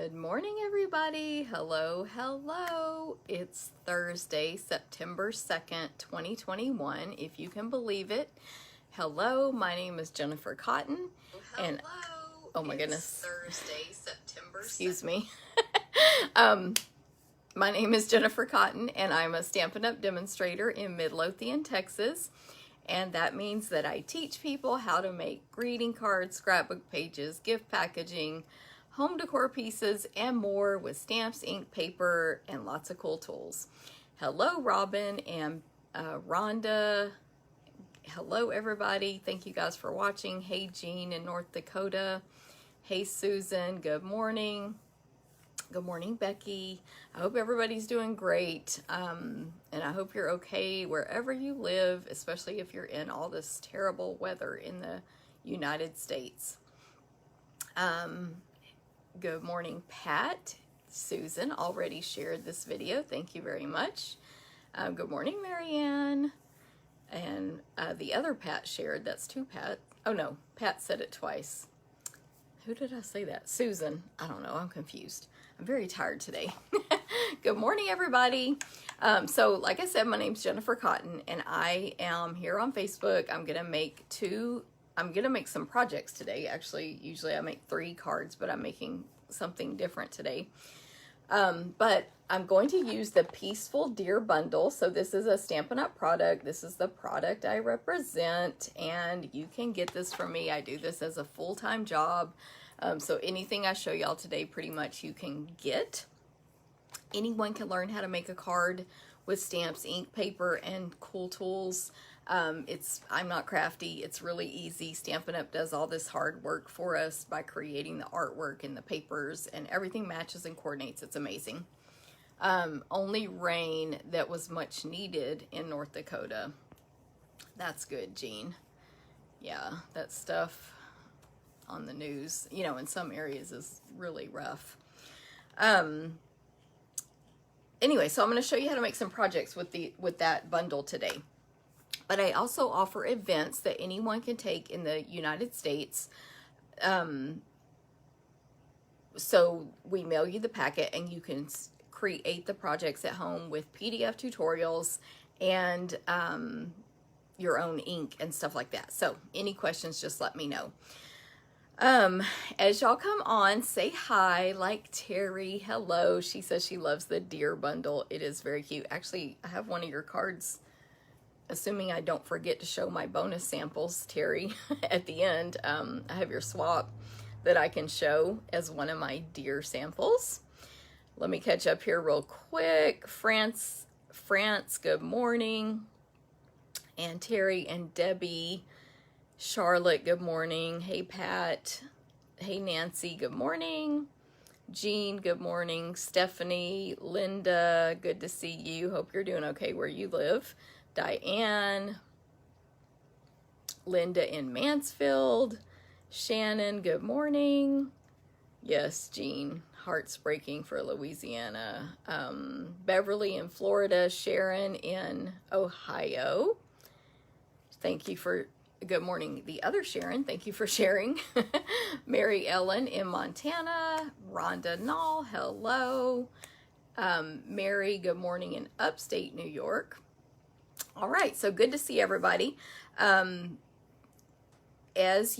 Good morning, everybody. Hello, hello. It's Thursday, September 2nd, 2021, if you can believe it. Hello, my name is Jennifer Cotton. And oh my goodness. Thursday, September 2nd. Excuse me. My name is Jennifer Cotton, and I'm a Stampin' Up! Demonstrator in Midlothian, Texas. And that means that I teach people how to make greeting cards, scrapbook pages, gift packaging, home decor pieces, and more with stamps, ink, paper, and lots of cool tools. Hello, Robin and Rhonda. Hello, everybody. Thank you guys for watching. Hey, Jean in North Dakota. Hey, Susan. Good morning. Good morning, Becky. I hope everybody's doing great. And I hope you're okay wherever you live, especially if you're in all this terrible weather in the United States. Good morning, Pat. Susan already shared this video. Thank you very much. Good morning, Marianne. And the other Pat shared. That's two Pat. Oh, no. Pat said it twice. Who did I say that? Susan. I don't know. I'm confused. I'm very tired today. Good morning, everybody. So like I said, my name's Jennifer Cotton, and I am here on Facebook. I'm going to make some projects today. Actually, usually I make 3 cards, but I'm making something different today. But I'm going to use the Peaceful Deer Bundle. So this is a Stampin' Up! Product. This is the product I represent, and you can get this from me. I do this as a full-time job. So anything I show y'all today, pretty much you can get. Anyone can learn how to make a card with stamps, ink, paper, and cool tools. I'm not crafty. It's really easy. Stampin' Up! Does all this hard work for us by creating the artwork and the papers, and everything matches and coordinates. It's amazing. Only rain that was much needed in North Dakota. That's good, Jean. Yeah, that stuff on the news, you know, in some areas is really rough. Anyway, so I'm going to show you how to make some projects with that bundle today. But I also offer events that anyone can take in the United States. So we mail you the packet, and you can create the projects at home with PDF tutorials and your own ink and stuff like that. So any questions, just let me know. As y'all come on, say hi, like Terry. Hello. She says she loves the deer bundle. It is very cute. Actually, I have one of your cards, assuming I don't forget to show my bonus samples, Terry, at the end. I have your swap that I can show as one of my deer samples. Let me catch up here real quick. France, good morning. And Terry and Debbie. Charlotte, good morning. Hey, Pat. Hey, Nancy, good morning. Jean, good morning. Stephanie, Linda, good to see you. Hope you're doing okay where you live. Diane, Linda in Mansfield. Shannon, good morning. Yes, Jean, heart's breaking for Louisiana. Beverly in Florida. Sharon in Ohio. Thank you for... Good morning, the other Sharon. Thank you for sharing. Mary Ellen in Montana. Rhonda Knoll, hello. Mary, good morning in upstate New York. All right, so good to see everybody. As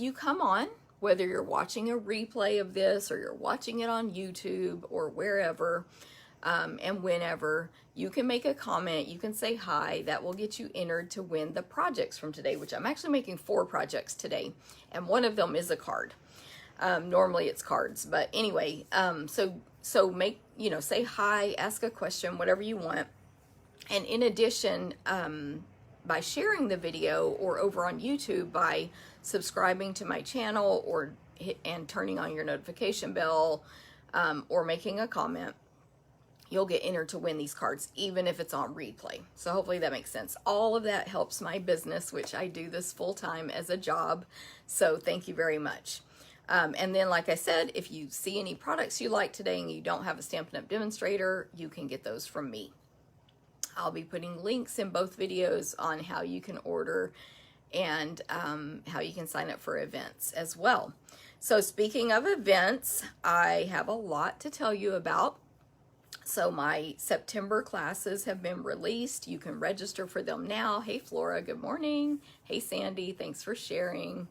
you come on, whether you're watching a replay of this or you're watching it on YouTube or wherever, and whenever, you can make a comment, you can say hi. That will get you entered to win the projects from today, which I'm actually making 4 projects today, and one of them is a card. Normally it's cards, but anyway, so make, you know, say hi, ask a question, whatever you want. And in addition, by sharing the video, or over on YouTube by subscribing to my channel, and turning on your notification bell, or making a comment, you'll get entered to win these cards, even if it's on replay. So hopefully that makes sense. All of that helps my business, which I do this full-time as a job. So thank you very much. And then, like I said, if you see any products you like today and you don't have a Stampin' Up! Demonstrator, you can get those from me. I'll be putting links in both videos on how you can order and how you can sign up for events as well. So speaking of events, I have a lot to tell you about. So my September classes have been released. You can register for them now. Hey Flora, good morning. Hey Sandy, thanks for sharing.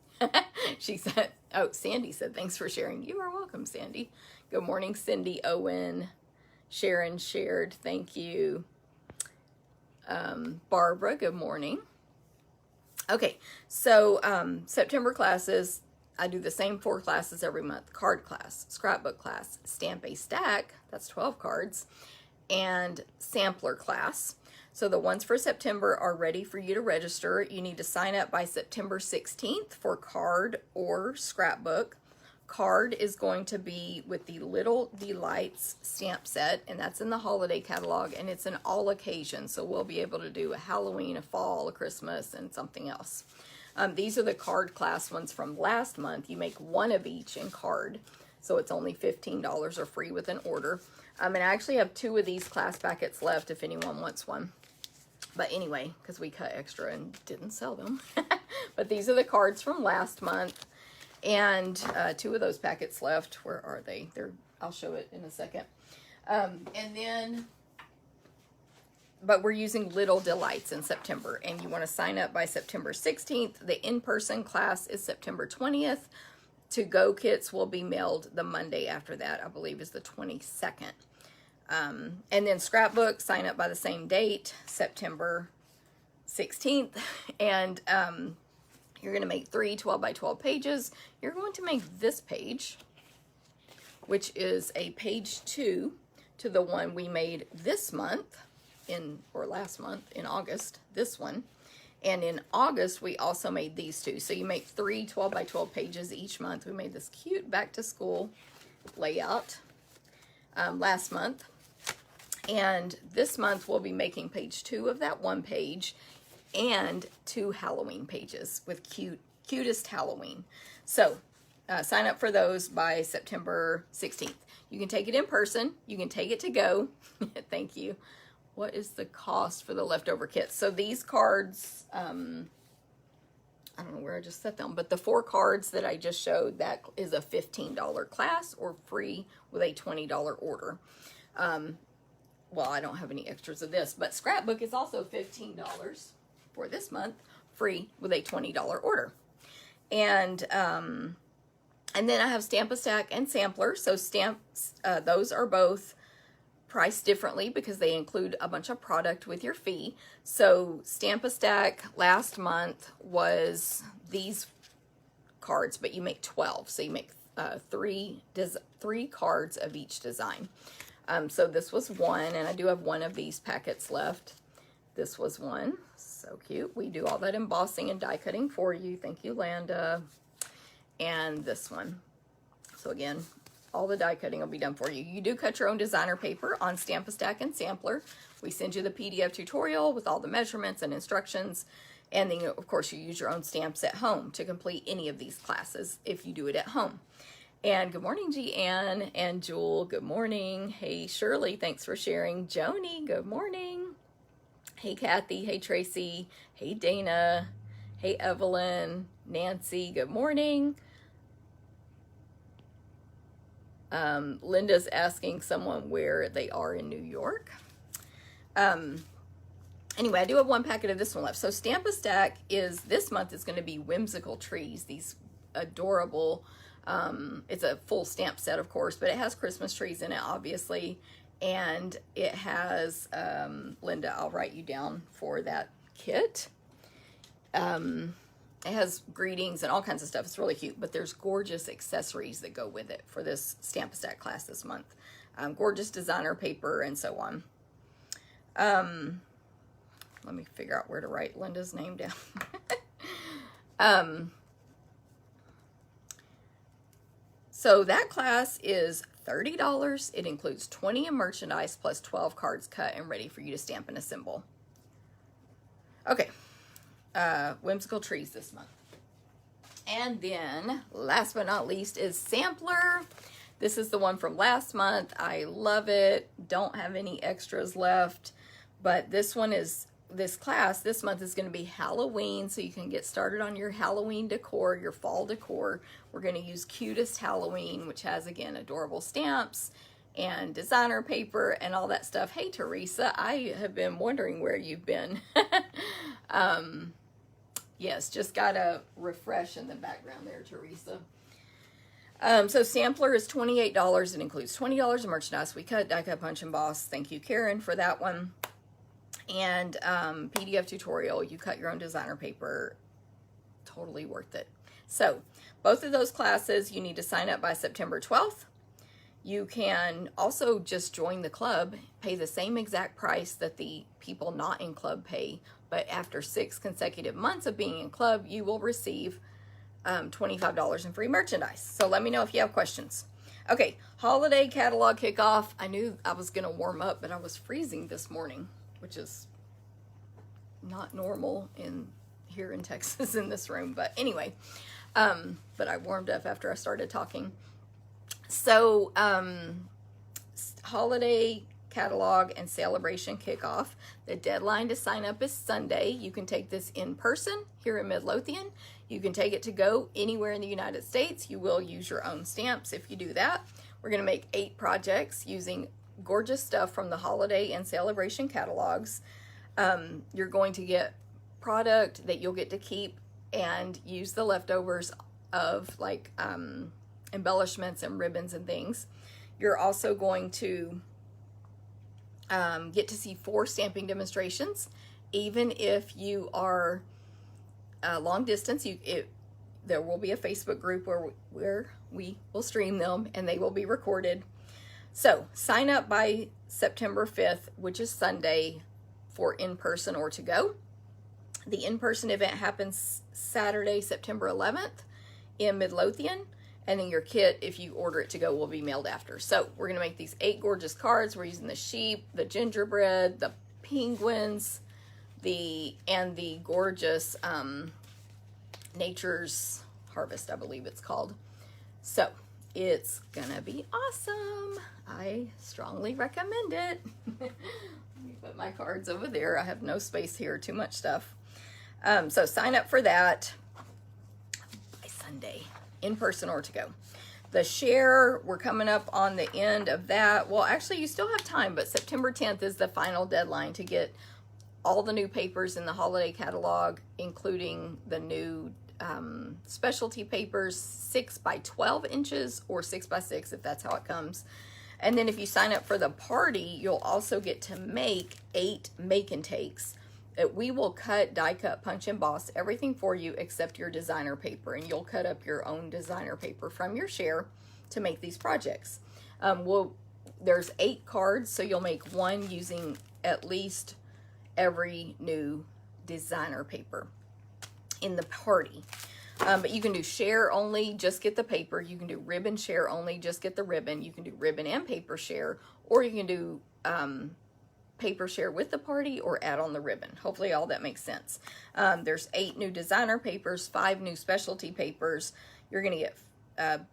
She said, oh, Sandy said, thanks for sharing. You are welcome, Sandy. Good morning, Cindy, Owen. Sharon shared, thank you. Barbara, good morning. Okay, so September classes, I do the same 4 classes every month. Card class, scrapbook class, stamp a stack, that's 12 cards, and sampler class. So the ones for September are ready for you to register. You need to sign up by September 16th for card or scrapbook. Card is going to be with the Little Delights stamp set, and that's in the holiday catalog, and it's an all occasion. So we'll be able to do a Halloween, a fall, a Christmas, and something else. These are the card class ones from last month. You make one of each in card, so it's only $15 or free with an order. And I actually have 2 of these class packets left if anyone wants one. But anyway, because we cut extra and didn't sell them. But these are the cards from last month. And 2 of those packets left. Where are they? I'll show it in a second. But we're using Little Delights in September. And you want to sign up by September 16th. The in-person class is September 20th. To-go kits will be mailed the Monday after that, I believe is the 22nd. And then scrapbook, sign up by the same date, September 16th. And you're going to make 3 12 by 12 pages. You're going to make this page, which is a page 2 to the one we made this month, or last month in August, this one. And in August, we also made these 2. So you make 3 12 by 12 pages each month. We made this cute back to school layout last month. And this month, we'll be making page 2 of that one page and 2 Halloween pages with cutest Halloween. So sign up for those by September 16th. You can take it in person. You can take it to go. Thank you. What is the cost for the leftover kits? So these cards, I don't know where I just set them, but the 4 cards that I just showed, that is a $15 class or free with a $20 order. Well, I don't have any extras of this, but scrapbook is also $15 for this month, free with a $20 order. And then I have Stamp a Stack and Sampler. So stamps, those are both priced differently because they include a bunch of product with your fee. So Stamp a Stack last month was these cards, but you make 12. So you make 3 cards of each design. So this was 1, and I do have 1 of these packets left. This was 1. So cute. We do all that embossing and die cutting for you. Thank you, Landa. And this one. So again, all the die cutting will be done for you. You do cut your own designer paper on Stamp a Stack and Sampler. We send you the PDF tutorial with all the measurements and instructions. And then, of course, you use your own stamps at home to complete any of these classes if you do it at home. And good morning, Jeanne and Jewel. Good morning. Hey, Shirley. Thanks for sharing. Joni, good morning. Hey, Kathy. Hey, Tracy. Hey, Dana. Hey, Evelyn. Nancy, good morning. Linda's asking someone where they are in New York. Anyway, I do have 1 packet of this one left. So Stamp a Stack is, this month is going to be Whimsical Trees. These adorable, it's a full stamp set, of course, but it has Christmas trees in it, obviously. And it has, Linda, I'll write you down for that kit. It has greetings and all kinds of stuff. It's really cute, but there's gorgeous accessories that go with it for this Stamp a Stack class this month. Gorgeous designer paper and so on. Let me figure out where to write Linda's name down. So that class is $30. It includes 20 in merchandise plus 12 cards cut and ready for you to stamp and assemble. Okay. Whimsical Trees this month. And then, last but not least, is Sampler. This is the one from last month. I love it. Don't have any extras left. But this one is this class this month is going to be Halloween, so you can get started on your Halloween decor, your fall decor. We're going to use Cutest Halloween, which has, again, adorable stamps and designer paper and all that stuff. Hey, Teresa, I have been wondering where you've been. Yes, just got a refresh in the background there, Teresa. So sampler is $28. It includes $20 of merchandise. We cut, die cut, punch, emboss. Thank you, Karen, for that one. And PDF tutorial, you cut your own designer paper. Totally worth it. So both of those classes, you need to sign up by September 12th. You can also just join the club, pay the same exact price that the people not in club pay, but after 6 consecutive months of being in club, you will receive $25 in free merchandise. So let me know if you have questions. Okay, holiday catalog kickoff. I knew I was gonna warm up, but I was freezing this morning, which is not normal here in Texas in this room. But anyway, but I warmed up after I started talking. So holiday catalog and celebration kickoff. The deadline to sign up is Sunday. You can take this in person here in Midlothian. You can take it to go anywhere in the United States. You will use your own stamps if you do that. We're going to make 8 projects using gorgeous stuff from the holiday and celebration catalogs. You're going to get product that you'll get to keep and use the leftovers of, like embellishments and ribbons and things. You're also going to get to see 4 stamping demonstrations. Even if you are long distance, there will be a Facebook group where we will stream them and they will be recorded. So sign up by September 5th, which is Sunday, for in-person or to go. The in-person event happens Saturday, September 11th in Midlothian. And then your kit, if you order it to go, will be mailed after. So we're going to make these 8 gorgeous cards. We're using the sheep, the gingerbread, the penguins, and the gorgeous Nature's Harvest, I believe it's called. So it's going to be awesome. I strongly recommend it. Let me put my cards over there. I have no space here, too much stuff. So sign up for that by Sunday. In person or to go. The share, we're coming up on the end of that. Well, actually, you still have time, but September 10th is the final deadline to get all the new papers in the holiday catalog, including the new specialty papers, 6 by 12 inches or 6 by 6 if that's how it comes. And then if you sign up for the party, you'll also get to make 8 make and takes. We will cut, die cut, punch, emboss everything for you except your designer paper, and you'll cut up your own designer paper from your share to make these projects. There's 8 cards, so you'll make 1 using at least every new designer paper in the party. But you can do share only, just get the paper. You can do ribbon share only, just get the ribbon. You can do ribbon and paper share, or you can do paper share with the party or add on the ribbon. Hopefully all that makes sense. There's 8 new designer papers, 5 new specialty papers. You're going to get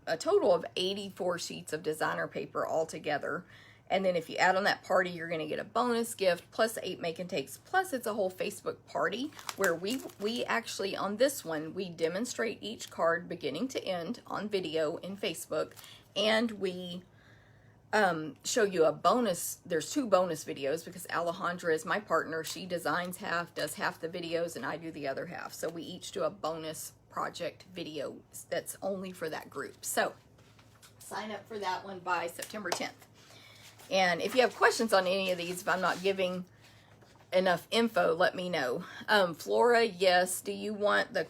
a total of 84 sheets of designer paper all together. And then if you add on that party, you're going to get a bonus gift plus 8 make and takes. Plus it's a whole Facebook party where we actually, on this one, we demonstrate each card beginning to end on video in Facebook, and we show you a bonus. There's 2 bonus videos because Alejandra is my partner. She designs half, does half the videos, and I do the other half. So we each do a bonus project video that's only for that group. So sign up for that one by September 10th. And if you have questions on any of these, if I'm not giving enough info, let me know. Flora, yes. Do you want the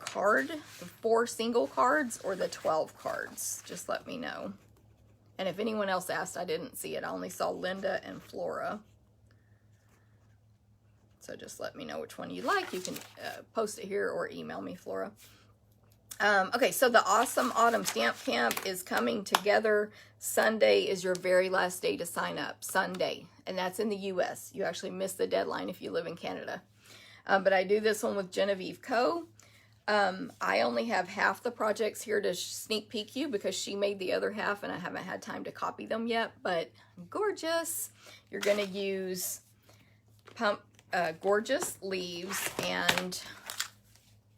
4 single cards or the 12 cards? Just let me know. And if anyone else asked, I didn't see it. I only saw Linda and Flora. So just let me know which one you like. You can post it here or email me, Flora. Okay, so the Awesome Autumn Stamp Camp is coming together. Sunday is your very last day to sign up. Sunday. And that's in the U.S. You actually miss the deadline if you live in Canada. But I do this one with Genevieve Co. I only have half the projects here to sneak peek you because she made the other half and I haven't had time to copy them yet, but gorgeous. You're going to use gorgeous leaves and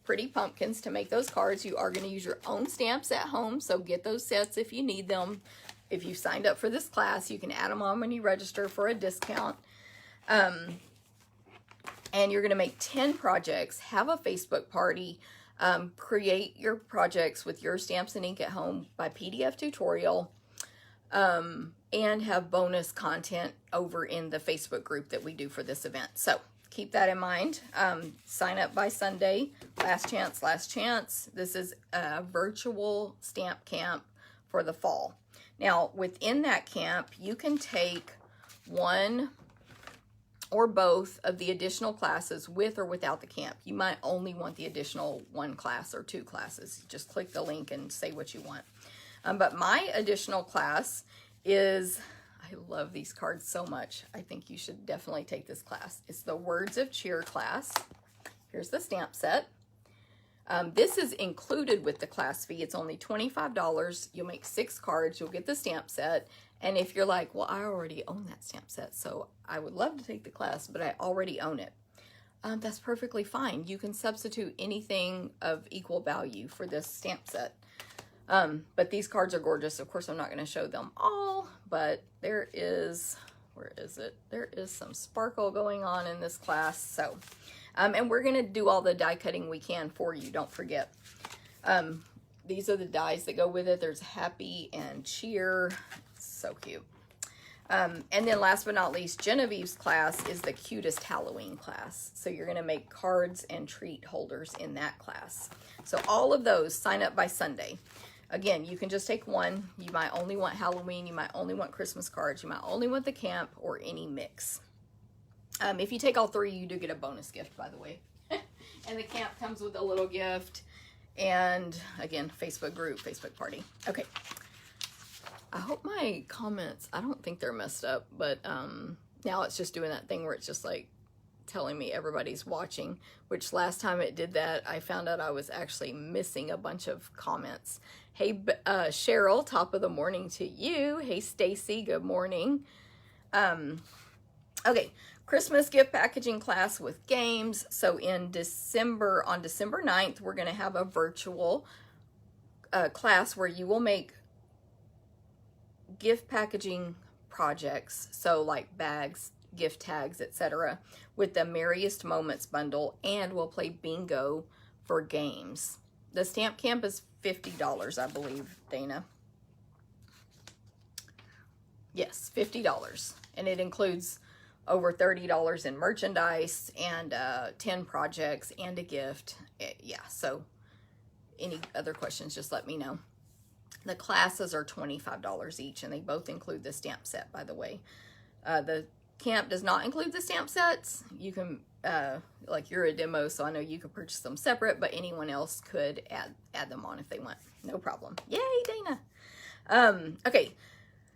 pretty pumpkins to make those cards. You are going to use your own stamps at home, so get those sets if you need them. If you signed up for this class, you can add them on when you register for a discount. And you're going to make 10 projects, have a Facebook party, create your projects with your stamps and ink at home by PDF tutorial, and have bonus content over in the Facebook group that we do for this event. So keep that in mind. Sign up by Sunday. Last chance, last chance. This is a virtual stamp camp for the fall. Now, within that camp, you can take one or both of the additional classes with or without the camp. You might only want the additional 1 class or 2 classes. Just click the link and say what you want. But my additional class is, I love these cards so much. I think you should definitely take this class. It's the Words of Cheer class. Here's the stamp set. This is included with the class fee. It's only $25. You'll make 6 cards. You'll get the stamp set. And if you're like, well, I already own that stamp set, so I would love to take the class, but I already own it. That's perfectly fine. You can substitute anything of equal value for this stamp set. But these cards are gorgeous. Of course, I'm not going to show them all, but there is, where is it? There is some sparkle going on in this class. So, and we're going to do all the die cutting we can for you. Don't forget. These are the dies that go with it. There's Happy and Cheer. It's so cute. And then last but not least, Genevieve's class is the cutest Halloween class. So you're going to make cards and treat holders in that class. So all of those, sign up by Sunday. Again, you can just take one. You might only want Halloween. You might only want Christmas cards. You might only want the camp or any mix. If you take all 3, you do get a bonus gift, by the way. And the camp comes with a little gift. And again, Facebook group, Facebook party. Okay. I hope my comments, I don't think they're messed up, but now it's just doing that thing where it's just like telling me everybody's watching, which last time it did that, I found out I was actually missing a bunch of comments. Hey, Cheryl, top of the morning to you. Hey, Stacy, good morning. Okay, Christmas gift packaging class with games. So in December, on December 9th, we're going to have a virtual class where you will make gift packaging projects, so like bags, gift tags, etc., with the Merriest Moments bundle, and we'll play bingo for games. The stamp camp is $50, I believe, Dana. Yes, $50, and it includes over $30 in merchandise and 10 projects and a gift. Yeah, so any other questions, just let me know. The classes are $25 each, and they both include the stamp set, by the way. The camp does not include the stamp sets. You can, like, you're a demo, so I know you could purchase them separate, but anyone else could add them on if they want. No problem. Yay, Dana. Okay,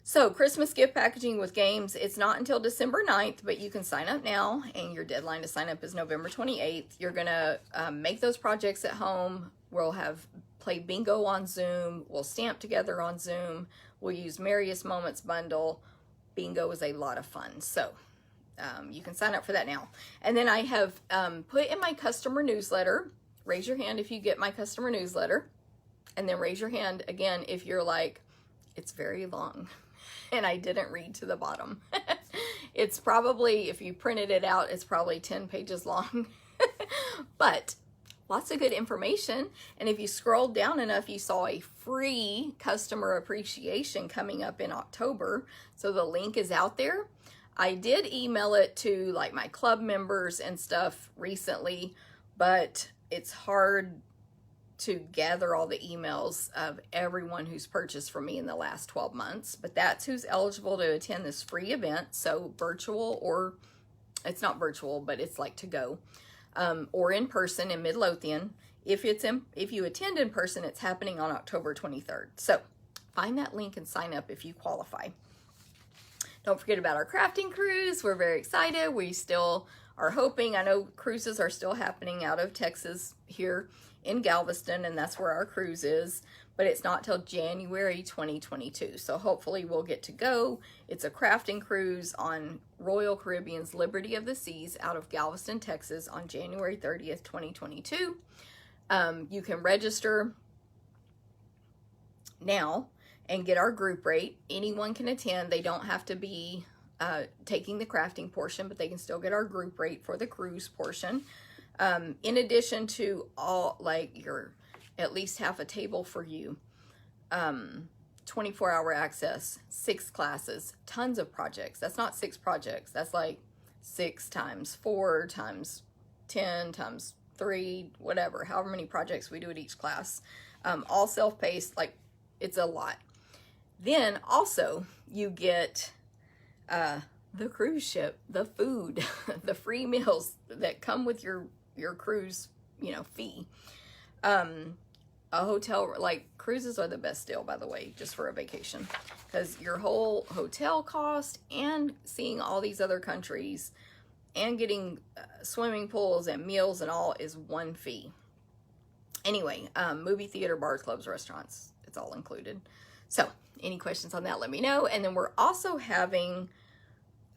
so Christmas gift packaging with games. It's not until December 9th, but you can sign up now, and your deadline to sign up is November 28th. You're going to make those projects at home. We'll have play bingo on Zoom. We'll stamp together on Zoom. We'll use Merriest Moments bundle. Bingo is a lot of fun. So you can sign up for that now. And then I have put in my customer newsletter. Raise your hand if you get my customer newsletter. And then raise your hand again if you're like, it's very long and I didn't read to the bottom. It's probably, if you printed it out, it's probably 10 pages long. But lots of good information. And if you scrolled down enough, you saw a free customer appreciation coming up in October. So the link is out there. I did email it to like my club members and stuff recently, but it's hard to gather all the emails of everyone who's purchased from me in the last 12 months. But that's who's eligible to attend this free event. So virtual, or it's not virtual, but it's like to go. Or in person in Midlothian. If you attend in person, it's happening on October 23rd. So find that link and sign up if you qualify. Don't forget about our crafting cruise. We're very excited. We still are hoping. I know cruises are still happening out of Texas here in Galveston, and that's where our cruise is. but it's not till January 2022. So hopefully we'll get to go. It's a crafting cruise on Royal Caribbean's Liberty of the Seas out of Galveston, Texas on January 30th, 2022. You can register now and get our group rate. Anyone can attend. They don't have to be taking the crafting portion, but they can still get our group rate for the cruise portion. In addition to all, like, your at least half a table for you, 24-hour access, 6 classes, tons of projects. That's not 6 projects. That's like 6 times 4 times 10 times 3, whatever, however many projects we do at each class. All self-paced, like, it's a lot. Then also you get the cruise ship, the food, the free meals that come with your cruise, you know, fee. A hotel, like, cruises are the best deal, by the way, just for a vacation, because your whole hotel cost and seeing all these other countries and getting swimming pools and meals and all is one fee. Anyway, movie theater, bars, clubs, restaurants, it's all included. So any questions on that, let me know. And then we're also having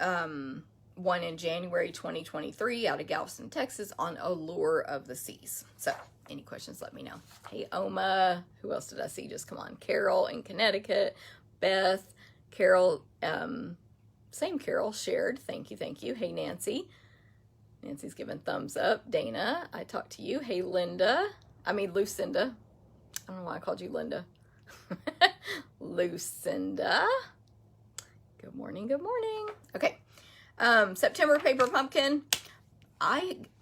one in January 2023 out of Galveston, Texas on Allure of the Seas. So any questions, let me know. Hey, Oma, who else did I see just come on? Carol in Connecticut, Beth, Carol, same Carol, shared. Thank you, thank you. Hey, Nancy. Nancy's giving thumbs up. Dana, I talked to you. Hey, Lucinda. I don't know why I called you Linda. Lucinda. Good morning, good morning. Okay. September paper pumpkin.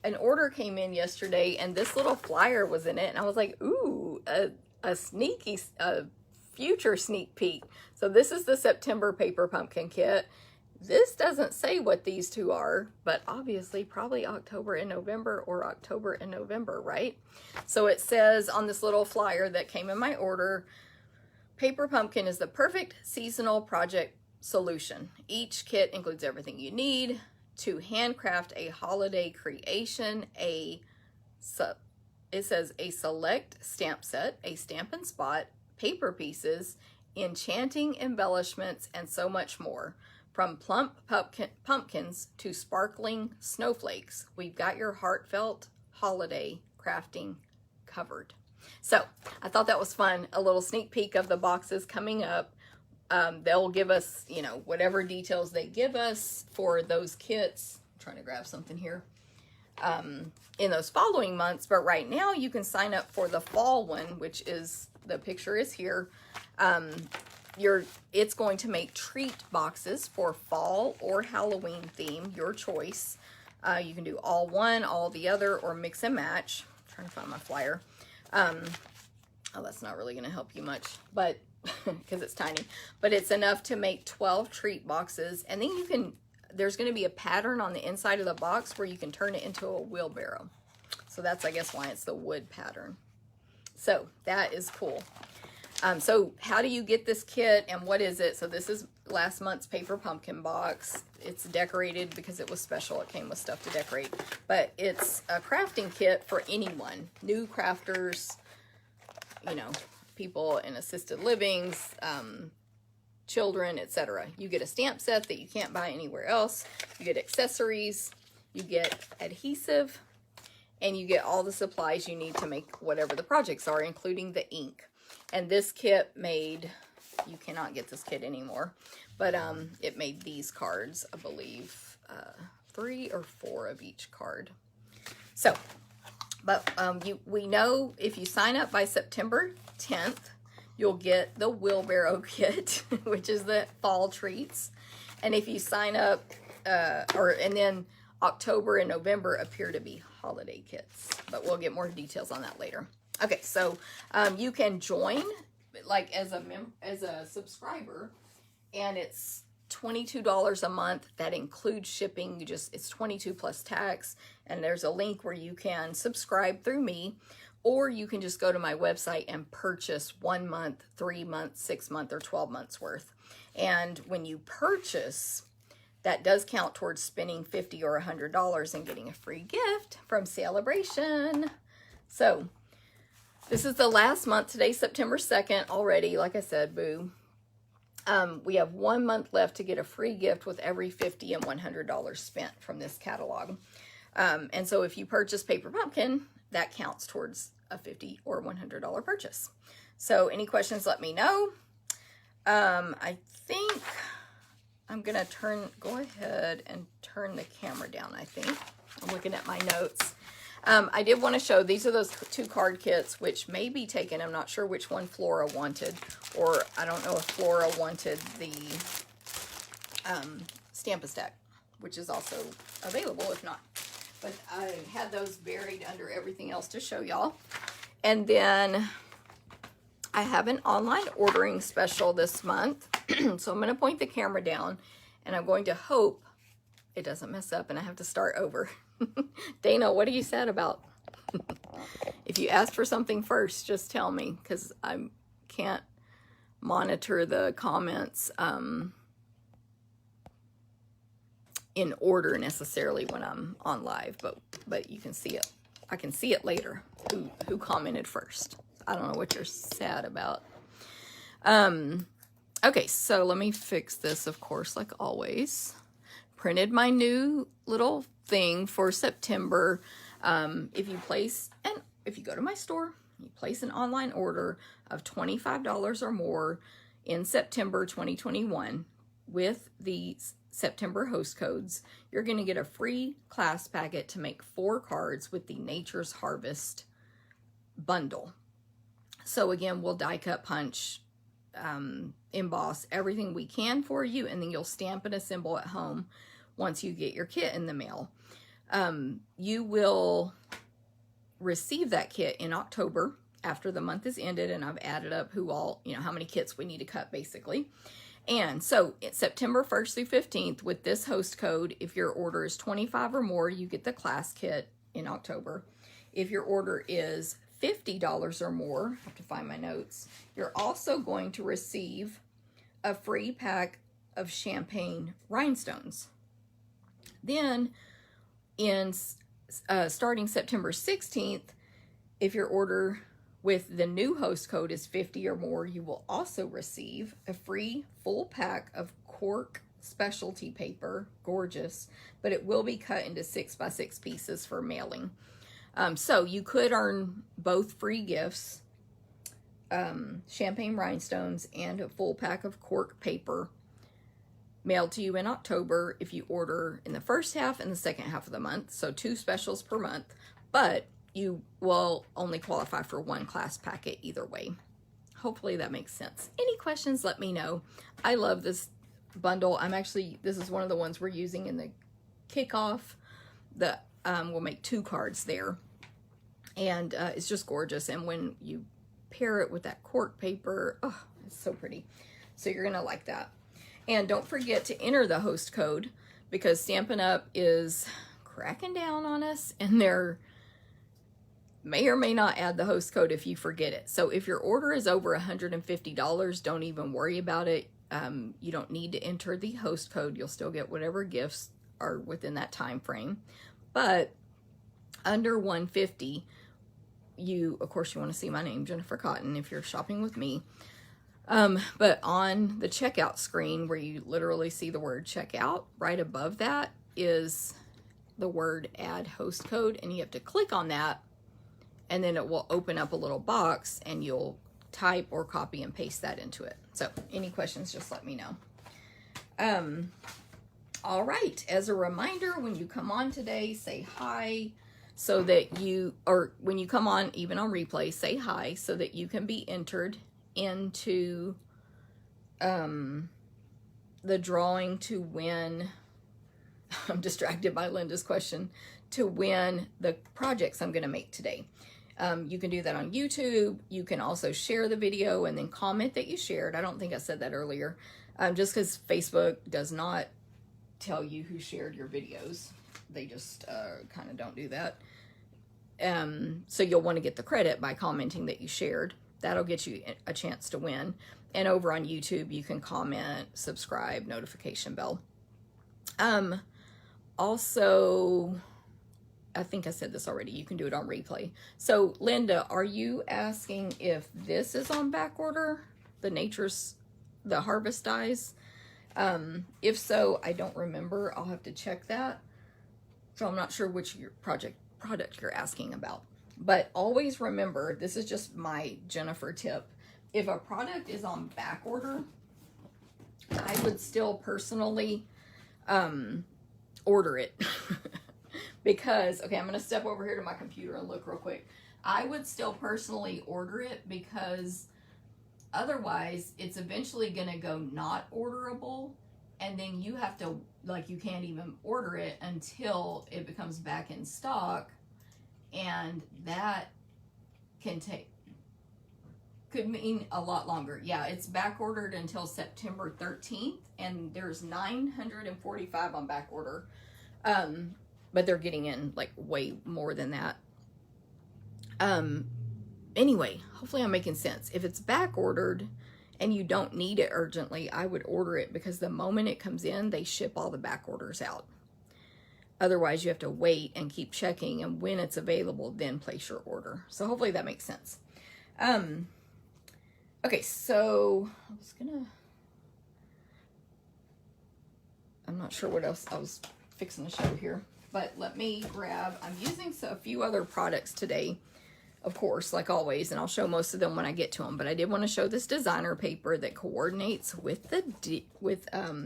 An order came in yesterday and this little flyer was in it, and I was like, ooh, a future sneak peek. So this is the September paper pumpkin kit. This doesn't say what these two are, but obviously probably October and November, or October and November, right? So it says on this little flyer that came in my order, paper pumpkin is the perfect seasonal project solution. Each kit includes everything you need to handcraft a holiday creation. It says a select stamp set, a Stampin' Spot, paper pieces, enchanting embellishments, and so much more. From plump pumpkins to sparkling snowflakes, we've got your heartfelt holiday crafting covered. So I thought that was fun. A little sneak peek of the boxes coming up. They'll give us, you know, whatever details they give us for those kits. I'm trying to grab something here. In those following months, but right now you can sign up for the fall one, which is, the picture is here. It's going to make treat boxes for fall or Halloween theme, your choice. You can do all one, all the other, or mix and match. I'm trying to find my flyer. Oh, that's not really going to help you much, but because it's tiny, but it's enough to make 12 treat boxes. And then there's going to be a pattern on the inside of the box where you can turn it into a wheelbarrow. So that's, I guess, why it's the wood pattern. So that is cool. So how do you get this kit and what is it? So this is last month's paper pumpkin box. It's decorated because it was special. It came with stuff to decorate, but it's a crafting kit for anyone, new crafters, you know, people in assisted livings, children, etc. You get a stamp set that you can't buy anywhere else. You get accessories, you get adhesive, and you get all the supplies you need to make whatever the projects are, including the ink. And this kit made, you cannot get this kit anymore, but it made these cards, I believe, 3 or 4 of each card. So, but we know if you sign up by September 10th, you'll get the wheelbarrow kit, which is the fall treats. And if you sign up, and then October and November appear to be holiday kits, but we'll get more details on that later. Okay, so you can join like as a subscriber, and it's $22 a month. That includes shipping. It's $22 plus tax, and there's a link where you can subscribe through me, or you can just go to my website and purchase 1 month, 3 months, 6 month, or 12 months worth. And when you purchase, that does count towards spending $50 or $100 and getting a free gift from Celebration. So This is the last month. Today's September 2nd already. Like I said, boo. We have 1 month left to get a free gift with every $50 and $100 spent from this catalog. And so if you purchase Paper Pumpkin, that counts towards a $50 or $100 purchase. So any questions, let me know. I think I'm going to go ahead and turn the camera down, I think. I'm looking at my notes. I did want to show, these are those 2 card kits, which may be taken. I'm not sure which one Flora wanted, or I don't know if Flora wanted the Stamp-A-Stack, which is also available if not. But I had those buried under everything else to show y'all. And then I have an online ordering special this month. So I'm going to point the camera down, and I'm going to hope it doesn't mess up and I have to start over. Dana, what are you sad about? If you ask for something first, just tell me, because I can't monitor the comments in order necessarily when I'm on live, but you can see it. I can see it later who commented first. I don't know what you're sad about. Okay, so let me fix this, of course, like always. Printed my new little thing for September. If you go to my store, you place an online order of $25 or more in September 2021 with the September host codes, you're going to get a free class packet to make 4 cards with the Nature's Harvest bundle. So again, we'll die cut, punch, emboss everything we can for you, and then you'll stamp and assemble at home once you get your kit in the mail. You will receive that kit in October after the month is ended, and I've added up how many kits we need to cut basically. And so it's September 1st through 15th with this host code. If your order is 25 or more, you get the class kit in October. If your order is $50 or more, I have to find my notes, you're also going to receive a free pack of champagne rhinestones. Then starting September 16th, if your order with the new host code is 50 or more, you will also receive a free full pack of cork specialty paper, gorgeous, but it will be cut into 6x6 pieces for mailing. So you could earn both free gifts, champagne rhinestones and a full pack of cork paper mailed to you in October if you order in the first half and the second half of the month. So 2 specials per month, but you will only qualify for 1 class packet either way. Hopefully that makes sense. Any questions, let me know. I love this bundle. This is one of the ones we're using in the Kickoff. We'll make 2 cards there. And it's just gorgeous. And when you pair it with that cork paper, oh, it's so pretty. So you're going to like that. And don't forget to enter the host code, because Stampin' Up is cracking down on us, and they're may or may not add the host code if you forget it. So if your order is over $150, don't even worry about it. You don't need to enter the host code. You'll still get whatever gifts are within that time frame. But under $150, of course, you want to see my name, Jennifer Cotton, if you're shopping with me. But on the checkout screen where you literally see the word checkout, right above that is the word add host code, and you have to click on that, and then it will open up a little box and you'll type or copy and paste that into it. So any questions, just let me know. All right, as a reminder, when you come on today, say hi, so that when you come on, even on replay, say hi so that you can be entered into the drawing to win. I'm distracted by Linda's question, to win the projects I'm going to make today. You can do that on YouTube. You can also share the video and then comment that you shared. I don't think I said that earlier, just because Facebook does not tell you who shared your videos. They just kind of don't do that. So you'll want to get the credit by commenting that you shared. That'll get you a chance to win. And over on YouTube, you can comment, subscribe, notification bell. Also, I think I said this already. You can do it on replay. So, Linda, are you asking if this is on back order? The Harvest Dies? If so, I don't remember. I'll have to check that. So I'm not sure which product you're asking about. But always remember, this is just my Jennifer tip. If a product is on back order, I would still personally order it. Because, okay, I'm going to step over here to my computer and look real quick. I would still personally order it because otherwise it's eventually going to go not orderable. And then you have to, like, you can't even order it until it becomes back in stock. And that could mean a lot longer. Yeah, it's back ordered until September 13th. And there's 945 on back order. But they're getting in like way more than that. Anyway, hopefully I'm making sense. If it's back ordered and you don't need it urgently, I would order it because the moment it comes in, they ship all the back orders out. Otherwise, you have to wait and keep checking, and when it's available, then place your order. So hopefully that makes sense. Okay, so I'm not sure what else I was fixing to show here. But let me grab, I'm using a few other products today, of course, like always, and I'll show most of them when I get to them. But I did want to show this designer paper that coordinates with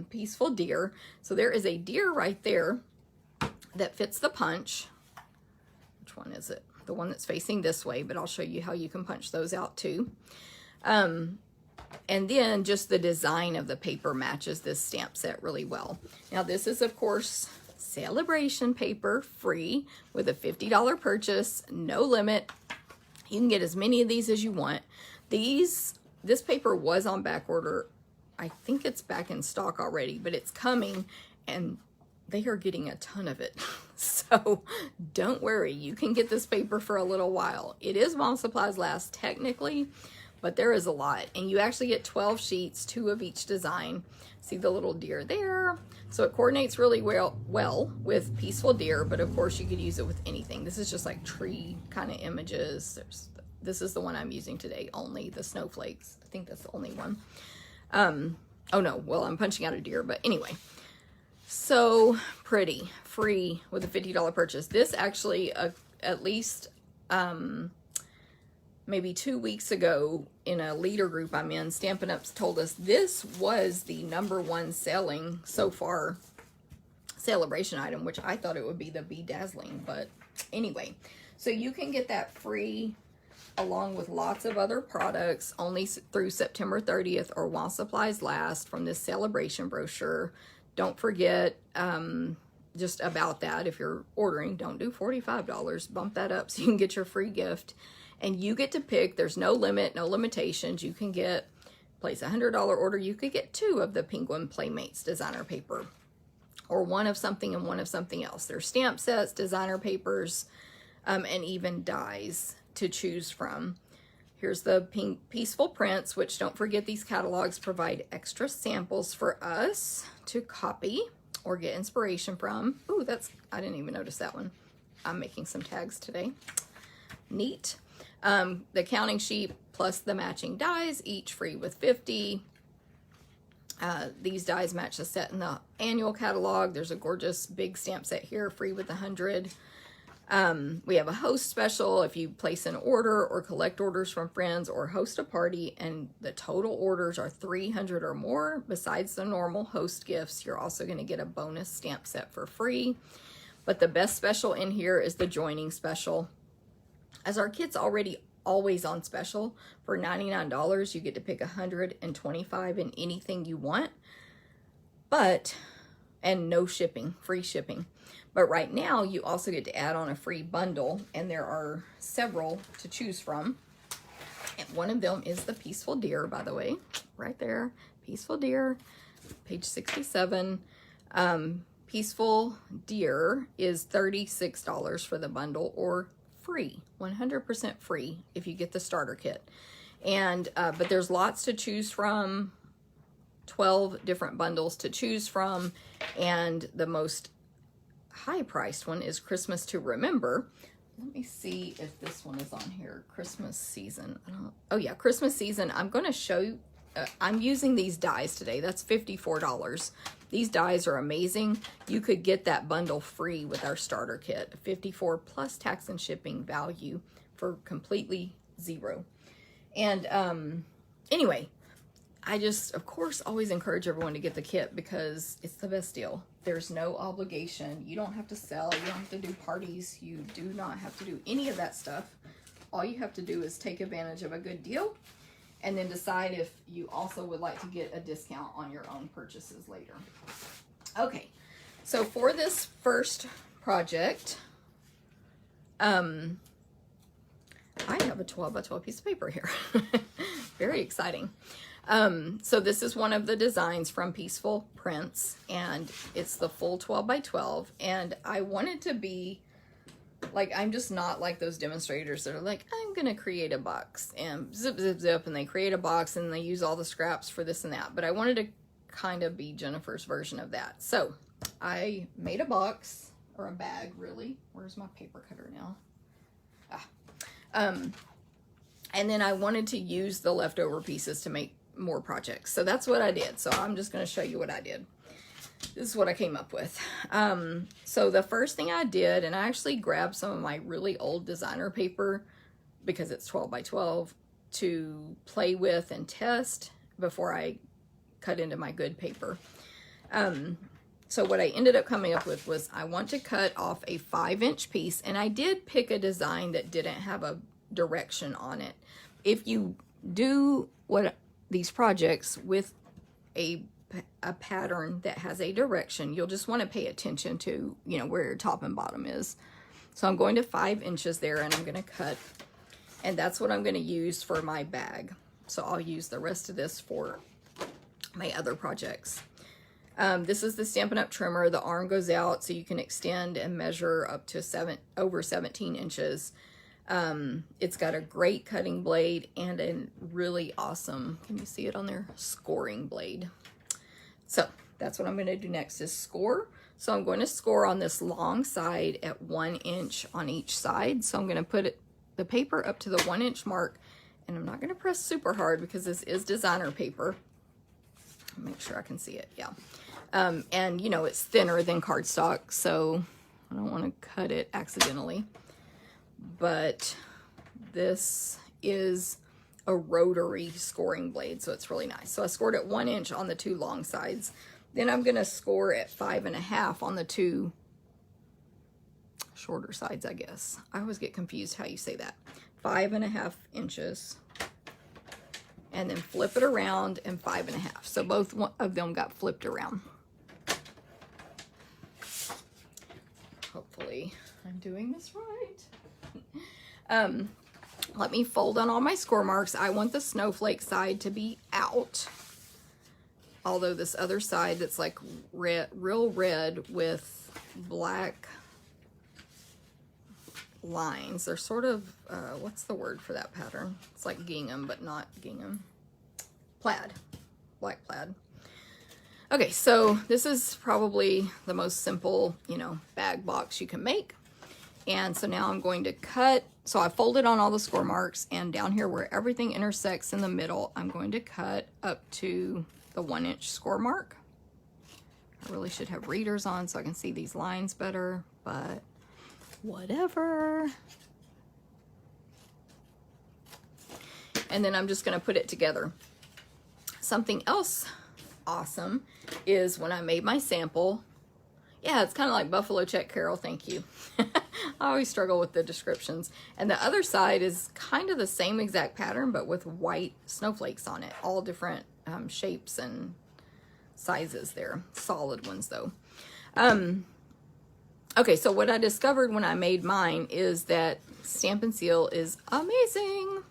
Peaceful Deer. So there is a deer right there that fits the punch. Which one is it? The one that's facing this way, but I'll show you how you can punch those out too. And then just the design of the paper matches this stamp set really well. Now this is, of course, Bration Paper, free with a $50 purchase, no limit. You can get as many of these as you want. This paper was on back order. I think it's back in stock already, but it's coming and they are getting a ton of it. So don't worry, you can get this paper for a little while. It is while supplies last technically, but there is a lot. And you actually get 12 sheets, 2 of each design. See the little deer there? So it coordinates really well with Peaceful Deer, but of course you could use it with anything. This is just like tree kind of images. This is the one I'm using today, only the snowflakes. I think that's the only one. Oh no, well, I'm punching out a deer, but anyway. So pretty, free with a $50 purchase. This actually, at least maybe 2 weeks ago in a leader group I'm in, Stampin' Up told us this was the #1 selling so far celebration item, which I thought it would be the Bedazzling, but anyway. So you can get that free along with lots of other products only through September 30th or while supplies last from this celebration brochure. Don't forget just about that. If you're ordering, don't do $45. Bump that up so you can get your free gift. And you get to pick. There's no limit, no limitations. You can place a $100 order. You could get 2 of the Penguin Playmates designer paper, or 1 of something and 1 of something else. There's stamp sets, designer papers, and even dies to choose from. Here's the Peaceful Prints, which don't forget these catalogs provide extra samples for us to copy or get inspiration from. Ooh, I didn't even notice that one. I'm making some tags today. Neat. The counting sheet plus the matching dies, each free with 50. These dies match the set in the annual catalog. There's a gorgeous big stamp set here, free with 100. We have a host special if you place an order or collect orders from friends or host a party and the total orders are 300 or more. Besides the normal host gifts, you're also going to get a bonus stamp set for free. But the best special in here is the joining special. As our kit's always on special, for $99, you get to pick 125 in anything you want, and no shipping, free shipping. But right now, you also get to add on a free bundle, and there are several to choose from. And one of them is the Peaceful Deer, by the way, right there, Peaceful Deer, page 67. Peaceful Deer is $36 for the bundle, or free, 100% free if you get the starter kit. And but there's lots to choose from, 12 different bundles to choose from, and the most high-priced one is Christmas to Remember. Let me see if this one is on here. Christmas season. Oh yeah, Christmas season. I'm going to show you. I'm using these dies today. That's $54. These dies are amazing. You could get that bundle free with our starter kit. $54 plus tax and shipping value for completely $0. And anyway, I just, of course, always encourage everyone to get the kit because it's the best deal. There's no obligation. You don't have to sell. You don't have to do parties. You do not have to do any of that stuff. All you have to do is take advantage of a good deal and then decide if you also would like to get a discount on your own purchases later. Okay, so for this first project, I have a 12 by 12 piece of paper here. Very exciting. So this is one of the designs from Peaceful Prints, and it's the full 12 by 12. And I wanted to be like, I'm just not like those demonstrators that are like, I'm going to create a box and zip, zip, zip. And they create a box and they use all the scraps for this and that. But I wanted to kind of be Jennifer's version of that. So I made a box, or a bag really. Where's my paper cutter now? And then I wanted to use the leftover pieces to make more projects. So that's what I did. So I'm just going to show you what I did. This is what I came up with. So the first thing I did, and I actually grabbed some of my really old designer paper because it's 12 by 12 to play with and test before I cut into my good paper. So what I ended up coming up with was I want to cut off a 5-inch piece, and I did pick a design that didn't have a direction on it. If you do these projects with a pattern that has a direction, you'll just want to pay attention to, you know, where your top and bottom is. So I'm going to 5 inches there, and I'm going to cut, and that's what I'm going to use for my bag. So I'll use the rest of this for my other projects. This is the Stampin' Up trimmer. The arm goes out so you can extend and measure up to over 17 inches. It's got a great cutting blade and a really awesome, can you see it on there? Scoring blade. So that's what I'm going to do next is score. So I'm going to score on this long side at 1 inch on each side. So I'm going to put the paper up to the 1 inch mark, and I'm not going to press super hard because this is designer paper. Make sure I can see it. Yeah. And you know, it's thinner than cardstock, so I don't want to cut it accidentally. But this is a rotary scoring blade, so it's really nice. So I scored at 1 inch on the 2 long sides. Then I'm going to score at 5.5 on the 2 shorter sides, I guess. I always get confused how you say that. 5.5 inches. And then flip it around and 5.5. So both of them got flipped around. Hopefully I'm doing this right. Let me fold on all my score marks. I want the snowflake side to be out. Although this other side that's like red, real red with black lines. They're sort of, what's the word for that pattern? It's like gingham, but not gingham. Plaid. Black plaid. Okay, so this is probably the most simple, you know, bag box you can make. And so now I'm going to cut. So I folded on all the score marks, and down here where everything intersects in the middle, I'm going to cut up to the 1 inch score mark. I really should have readers on so I can see these lines better, but whatever. And then I'm just going to put it together. Something else awesome is when I made my sample. Yeah, it's kind of like Buffalo Check Carol, thank you. I always struggle with the descriptions. And the other side is kind of the same exact pattern, but with white snowflakes on it. All different shapes and sizes there. Solid ones, though. Okay, so what I discovered when I made mine is that Stampin' Seal is amazing.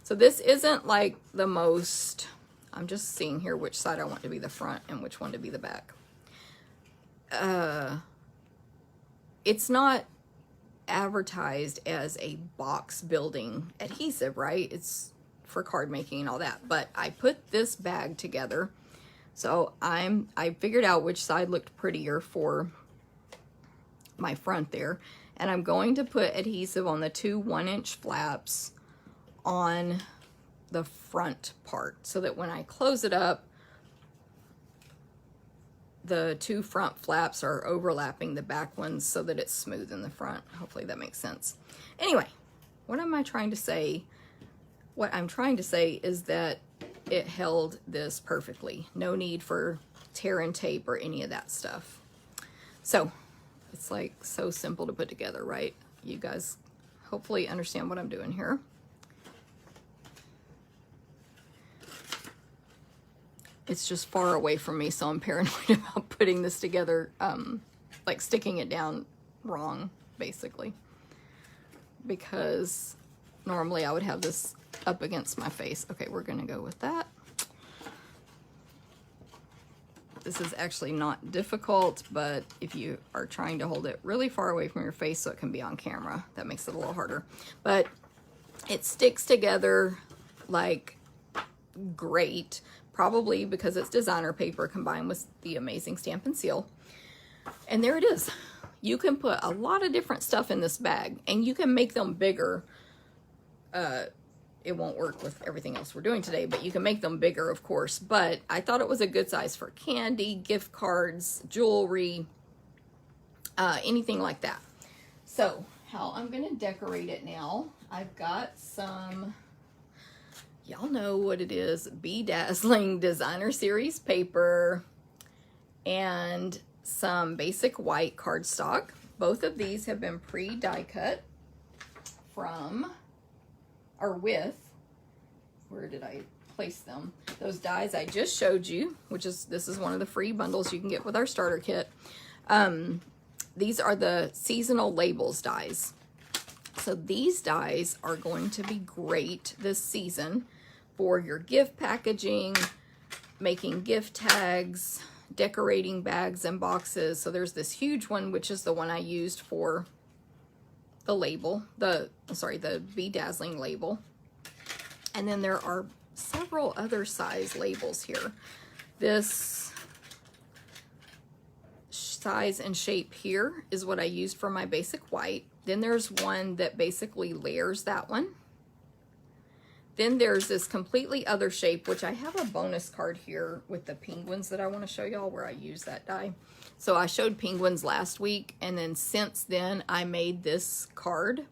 So this isn't like the most... I'm just seeing here which side I want to be the front and which one to be the back. It's not advertised as a box building adhesive, right? It's for card making and all that. But I put this bag together. So I figured out which side looked prettier for my front there. And I'm going to put adhesive on the 2 1-inch flaps on the front part so that when I close it up, the 2 front flaps are overlapping the back ones so that it's smooth in the front. Hopefully that makes sense. Anyway, what am I trying to say? What I'm trying to say is that it held this perfectly. No need for tear and tape or any of that stuff. So it's like so simple to put together, right? You guys hopefully understand what I'm doing here. It's just far away from me, so I'm paranoid about putting this together, like sticking it down wrong, basically. Because normally I would have this up against my face. Okay, we're gonna go with that. This is actually not difficult, but if you are trying to hold it really far away from your face so it can be on camera, that makes it a little harder. But it sticks together like great. Probably because it's designer paper combined with the amazing Stampin' Seal. And there it is. You can put a lot of different stuff in this bag, and you can make them bigger. It won't work with everything else we're doing today, but you can make them bigger, of course. But I thought it was a good size for candy, gift cards, jewelry, anything like that. So how I'm going to decorate it now, I've got some... Y'all know what it is, Bedazzling Designer Series paper and some basic white cardstock. Both of these have been pre-die cut from, or with, where did I place them? Those dies I just showed you, which is, this is one of the free bundles you can get with our starter kit. These are the seasonal labels dies. So these dies are going to be great this season for your gift packaging, making gift tags, decorating bags and boxes. So there's this huge one, which is the one I used for the label, the Bedazzling label. And then there are several other size labels here. This size and shape here is what I used for my basic white. Then there's one that basically layers that one. Then there's this completely other shape, which I have a bonus card here with the penguins that I want to show y'all where I use that die. So I showed penguins last week, and then since then I made this card.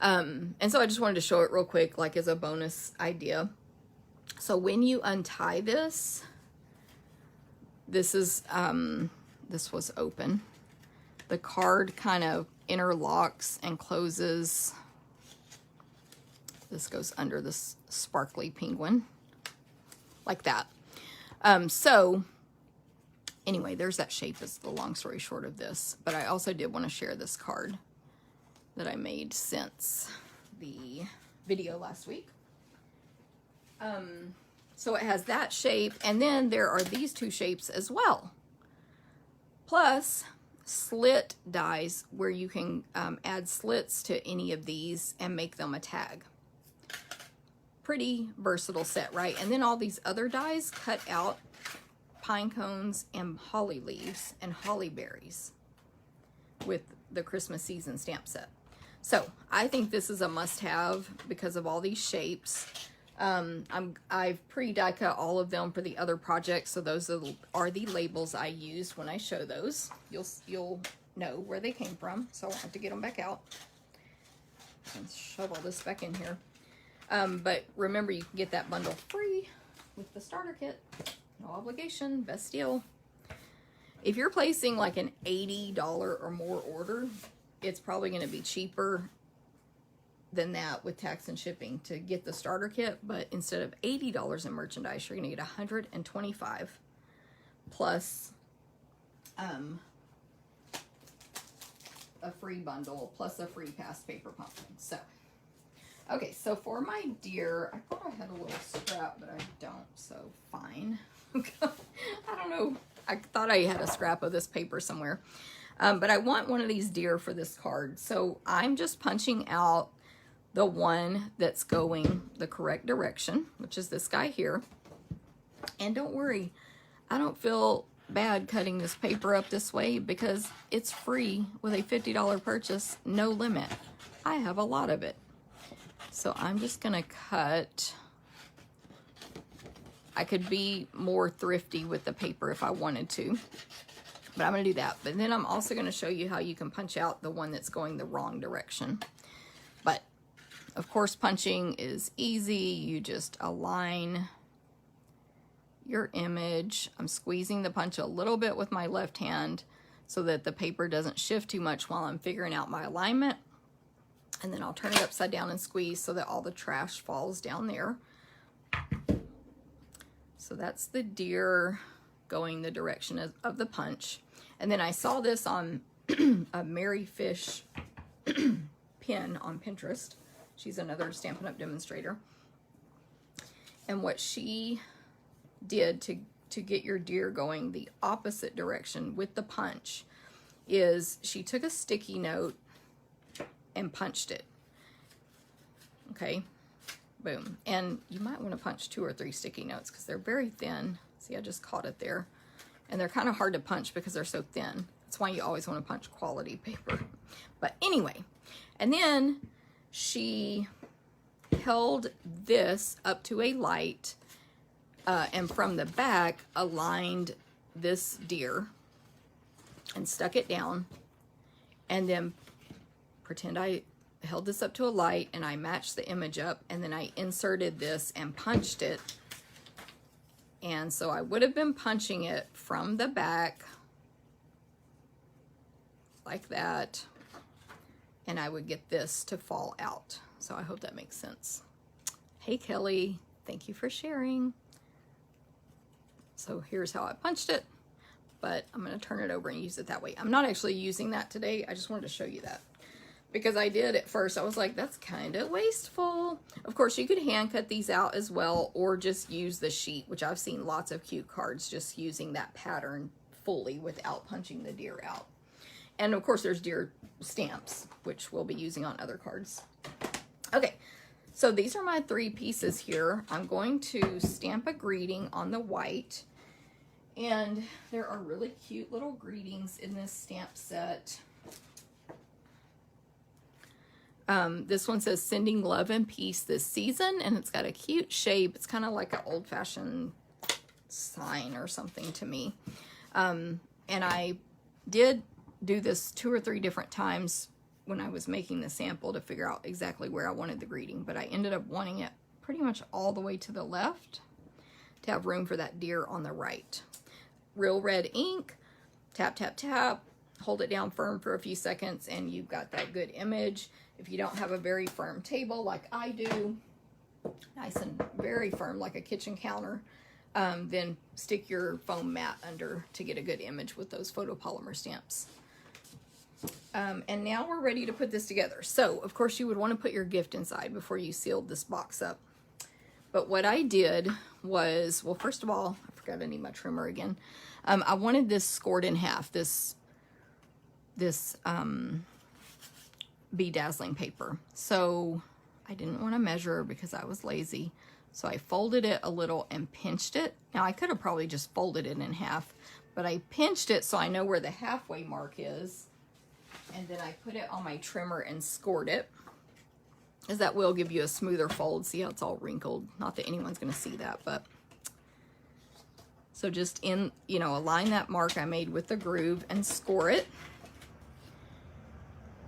And so I just wanted to show it real quick, like as a bonus idea. So when you untie this, this is, this was open. The card kind of interlocks and closes. This goes under this sparkly penguin, like that. So anyway, there's that shape is the long story short of this. But I also did want to share this card that I made since the video last week. So it has that shape, and then there are these two shapes as well. Plus slit dies where you can add slits to any of these and make them a tag. Pretty versatile set, right? And then all these other dies cut out pine cones and holly leaves and holly berries with the Christmas season stamp set. So I think this is a must-have because of all these shapes. I've pre-die cut all of them for the other projects, so those are the labels I used when I show those. You'll know where they came from, so I won't have to get them back out. Let's shove all this back in here. But remember, you can get that bundle free with the starter kit. No obligation, best deal. If you're placing like an $80 or more order, it's probably going to be cheaper than that with tax and shipping to get the starter kit. But instead of $80 in merchandise, you're going to get $125 plus a free bundle plus a free past paper pumpkin. So okay, so for my deer, I thought I had a little scrap, but I don't, so fine. I don't know. I thought I had a scrap of this paper somewhere. But I want one of these deer for this card. So I'm just punching out the one that's going the correct direction, which is this guy here. And don't worry, I don't feel bad cutting this paper up this way because it's free with a $50 purchase, no limit. I have a lot of it. So I'm just gonna cut. I could be more thrifty with the paper if I wanted to, but I'm gonna do that. But then I'm also gonna show you how you can punch out the one that's going the wrong direction. But of course, punching is easy. You just align your image. I'm squeezing the punch a little bit with my left hand so that the paper doesn't shift too much while I'm figuring out my alignment. And then I'll turn it upside down and squeeze so that all the trash falls down there. So that's the deer going the direction of the punch. And then I saw this on a Mary Fish pin on Pinterest. She's another Stampin' Up! Demonstrator. And what she did to get your deer going the opposite direction with the punch is she took a sticky note and punched it. Okay, boom. And you might want to punch 2 or 3 sticky notes because they're very thin. See, I just caught it there. And they're kind of hard to punch because they're so thin. That's why you always want to punch quality paper. But anyway, and then she held this up to a light and from the back aligned this deer and stuck it down, and then pretend I held this up to a light and I matched the image up, and then I inserted this and punched it. And so I would have been punching it from the back like that, and I would get this to fall out. So I hope that makes sense. Hey Kelly, thank you for sharing. So here's how I punched it, but I'm going to turn it over and use it that way. I'm not actually using that today. I just wanted to show you that because I did at first. I was like, that's kind of wasteful. Of course, you could hand cut these out as well, or just use the sheet, which I've seen lots of cute cards just using that pattern fully without punching the deer out. And of course, there's deer stamps, which we'll be using on other cards. Okay, so these are my 3 pieces here. I'm going to stamp a greeting on the white. And there are really cute little greetings in this stamp set. This one says, sending love and peace this season, and it's got a cute shape. It's kind of like an old-fashioned sign or something to me. And I did do this 2 or 3 different times when I was making the sample to figure out exactly where I wanted the greeting, but I ended up wanting it pretty much all the way to the left to have room for that deer on the right. Real red ink, tap, tap, tap, hold it down firm for a few seconds, and you've got that good image. If you don't have a very firm table like I do, nice and very firm like a kitchen counter, then stick your foam mat under to get a good image with those photopolymer stamps. And now we're ready to put this together. So, of course, you would want to put your gift inside before you sealed this box up. But what I did was, well, first of all, I forgot I need my trimmer again. I wanted this scored in half, this bedazzling paper. So I didn't want to measure because I was lazy. So I folded it a little and pinched it. Now I could have probably just folded it in half, but I pinched it so I know where the halfway mark is. And then I put it on my trimmer and scored it, as that will give you a smoother fold. See how it's all wrinkled? Not that anyone's going to see that, but so just align that mark I made with the groove and score it.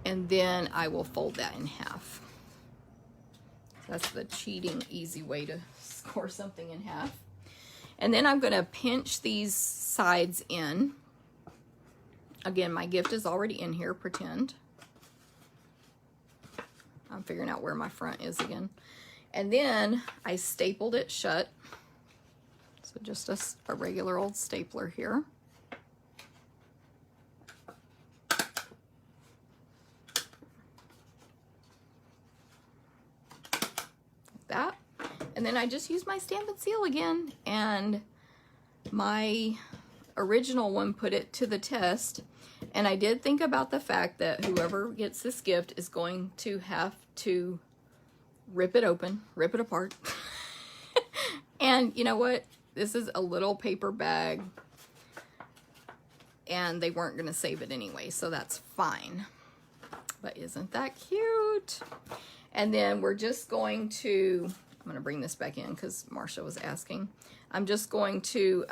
And then I will fold that in half. That's the cheating, easy way to score something in half. And then I'm going to pinch these sides in. Again, my gift is already in here, pretend. I'm figuring out where my front is again. And then I stapled it shut. So just a regular old stapler here. That. And then I just use my stamp and seal again, and my original one put it to the test. And I did think about the fact that whoever gets this gift is going to have to rip it open, rip it apart. And you know what? This is a little paper bag. and they weren't going to save it anyway, so that's fine. But isn't that cute? And then we're just going to, I'm going to bring this back in because Marcia was asking. I'm just going to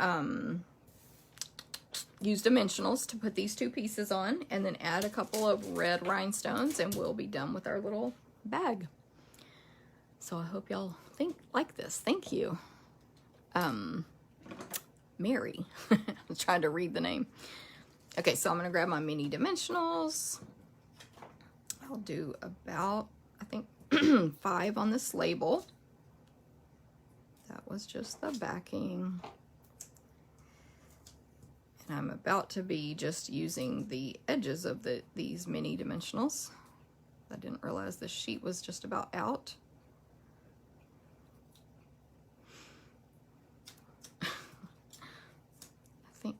use dimensionals to put these two pieces on, and then add a couple of red rhinestones, and we'll be done with our little bag. So I hope y'all like this. Thank you. Mary. I was trying to read the name. Okay, so I'm going to grab my mini dimensionals. I'll do about, I think, 5 on this label. That was just the backing. And I'm about to be just using the edges of these mini dimensionals. I didn't realize the sheet was just about out.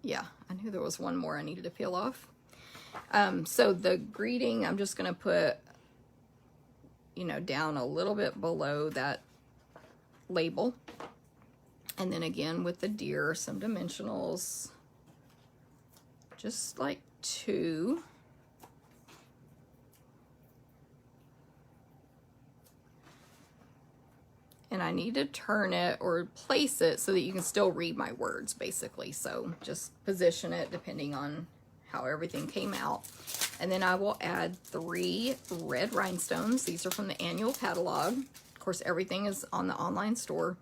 Yeah, I knew there was one more I needed to peel off. So the greeting, I'm just going to put, you know, down a little bit below that label. And then again with the deer, some dimensionals, just like 2. And I need to turn it or place it so that you can still read my words, basically. So just position it depending on how everything came out. And then I will add 3 red rhinestones. These are from the annual catalog. Of course, everything is on the online store.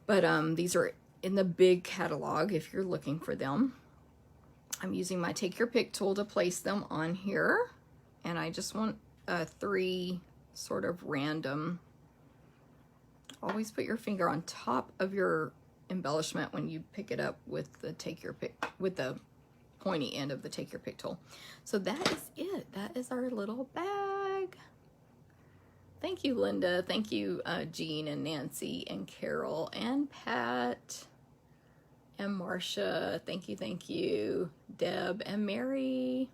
But these are in the big catalog if you're looking for them. I'm using my Take Your Pick tool to place them on here. And I just want 3 sort of random. Always put your finger on top of your embellishment when you pick it up with the Take Your Pick, with the pointy end of the Take Your Pick tool. So that is it. That is our little bag. Thank you, Linda. Thank you, Jean and Nancy and Carol and Pat and Marcia. Thank you, Deb and Mary.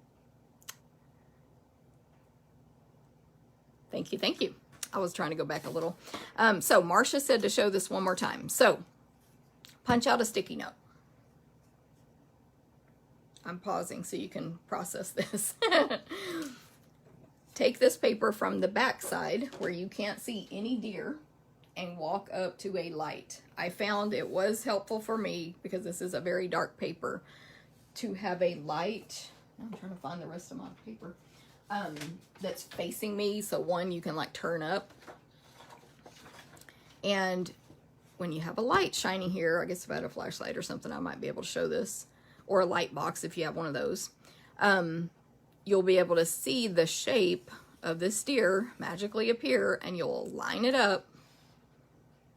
Thank you. I was trying to go back a little. So Marcia said to show this one more time. So punch out a sticky note. I'm pausing so you can process this. Take this paper from the back side where you can't see any deer and walk up to a light. I found it was helpful for me because this is a very dark paper to have a light. I'm trying to find the rest of my paper. That's facing me, so one you can like turn up, and when you have a light shining here, I guess if I had a flashlight or something I might be able to show this, or a light box if you have one of those, you'll be able to see the shape of this deer magically appear, and you'll line it up,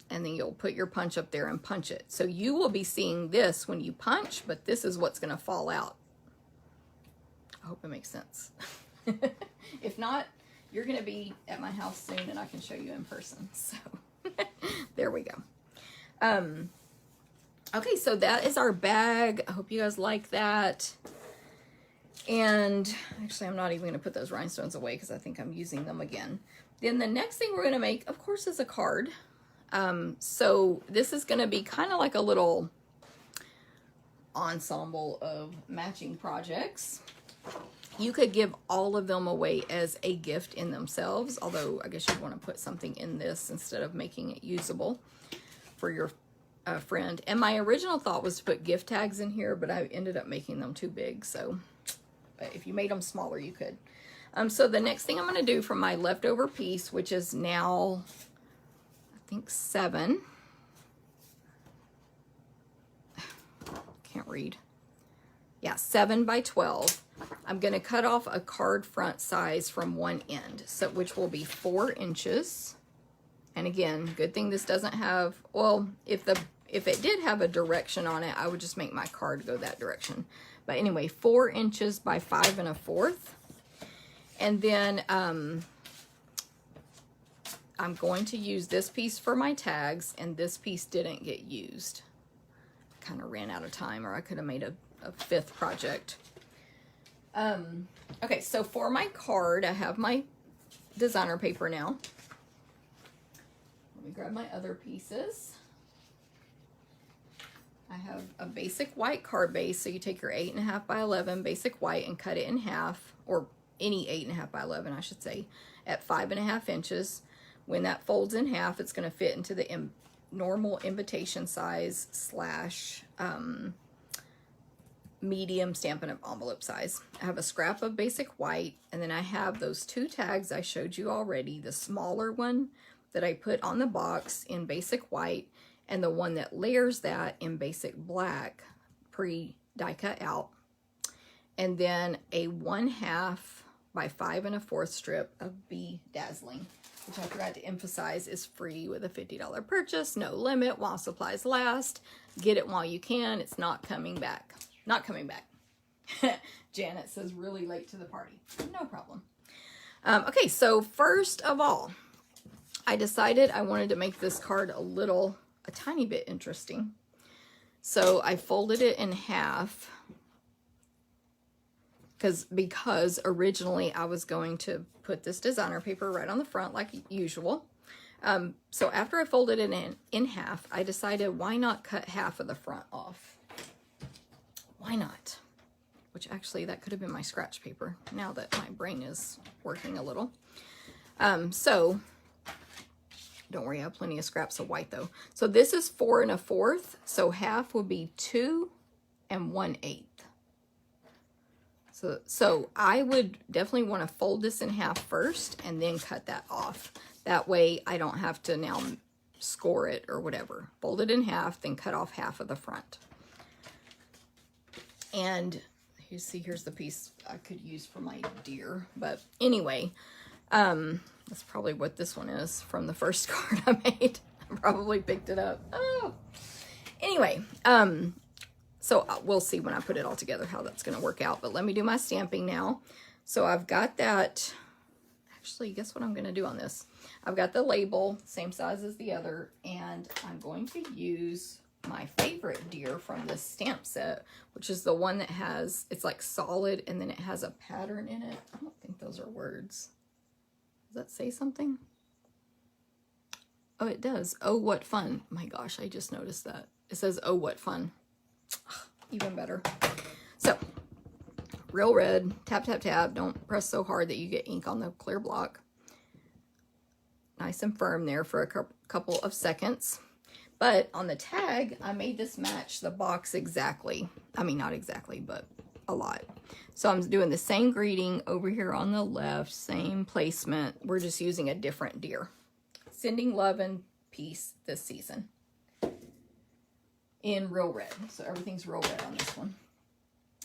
and then you'll put your punch up there and punch it. So you will be seeing this when you punch, but this is what's going to fall out. I hope it makes sense. If not, you're going to be at my house soon and I can show you in person. So there we go. Okay, so that is our bag. I hope you guys like that. And actually, I'm not even going to put those rhinestones away because I think I'm using them again. Then the next thing we're going to make, of course, is a card. So this is going to be kind of like a little ensemble of matching projects. You could give all of them away as a gift in themselves, although I guess you'd want to put something in this instead of making it usable for your friend. And my original thought was to put gift tags in here, but I ended up making them too big. So if you made them smaller, you could. So the next thing I'm going to do from my leftover piece, which is now, I think 7. Can't read. Yeah, 7 by 12. I'm going to cut off a card front size from one end, so which will be 4 inches. And again, good thing this doesn't have, well, if it did have a direction on it, I would just make my card go that direction. But anyway, 4 inches by 5 1/4. And then I'm going to use this piece for my tags, and this piece didn't get used. Kind of ran out of time, or I could have made a 5th project. Okay, so for my card, I have my designer paper now. Let me grab my other pieces. I have a basic white card base. So you take your 8.5 by 11 basic white and cut it in half, or any 8.5 by 11, I should say, at 5.5 inches. When that folds in half, it's going to fit into the normal invitation size slash medium Stampin' Up! Envelope size. I have a scrap of basic white, and then I have those 2 tags I showed you already, the smaller one that I put on the box in basic white, and the one that layers that in basic black, pre-die cut out. And then a 1/2 by 5 1/4 strip of Be Dazzling, which I forgot to emphasize is free with a $50 purchase, no limit, while supplies last. Get it while you can. It's not coming back. Not coming back. Janet says really late to the party. No problem. Okay, so first of all, I decided I wanted to make this card a tiny bit interesting. So I folded it in half because originally I was going to put this designer paper right on the front like usual. So after I folded it in half, I decided why not cut half of the front off? Why not? Which actually that could have been my scratch paper now that my brain is working a little. So don't worry, I have plenty of scraps of white though. So this is 4 1/4, so half would be 2 1/8. So I would definitely want to fold this in half first and then cut that off. That way I don't have to now score it or whatever. Fold it in half, then cut off half of the front. And you see, here's the piece I could use for my deer. But anyway, that's probably what this one is from the first card I made. I probably picked it up. Oh, anyway, so we'll see when I put it all together how that's going to work out. But let me do my stamping now. So I've got that. Actually, guess what I'm going to do on this? I've got the label, same size as the other, and I'm going to use my favorite deer from this stamp set, which is the one that has, it's like solid and then it has a pattern in it. I don't think those are words. Does that say something? Oh, it does. Oh, what fun. My gosh, I just noticed that. It says, oh, what fun. Even better. So, real red, tap, tap, tap. Don't press so hard that you get ink on the clear block. Nice and firm there for a couple of seconds. But on the tag, I made this match the box exactly. I mean, not exactly, but a lot. So I'm doing the same greeting over here on the left, same placement. We're just using a different deer. Sending love and peace this season. In real red. So everything's real red on this one.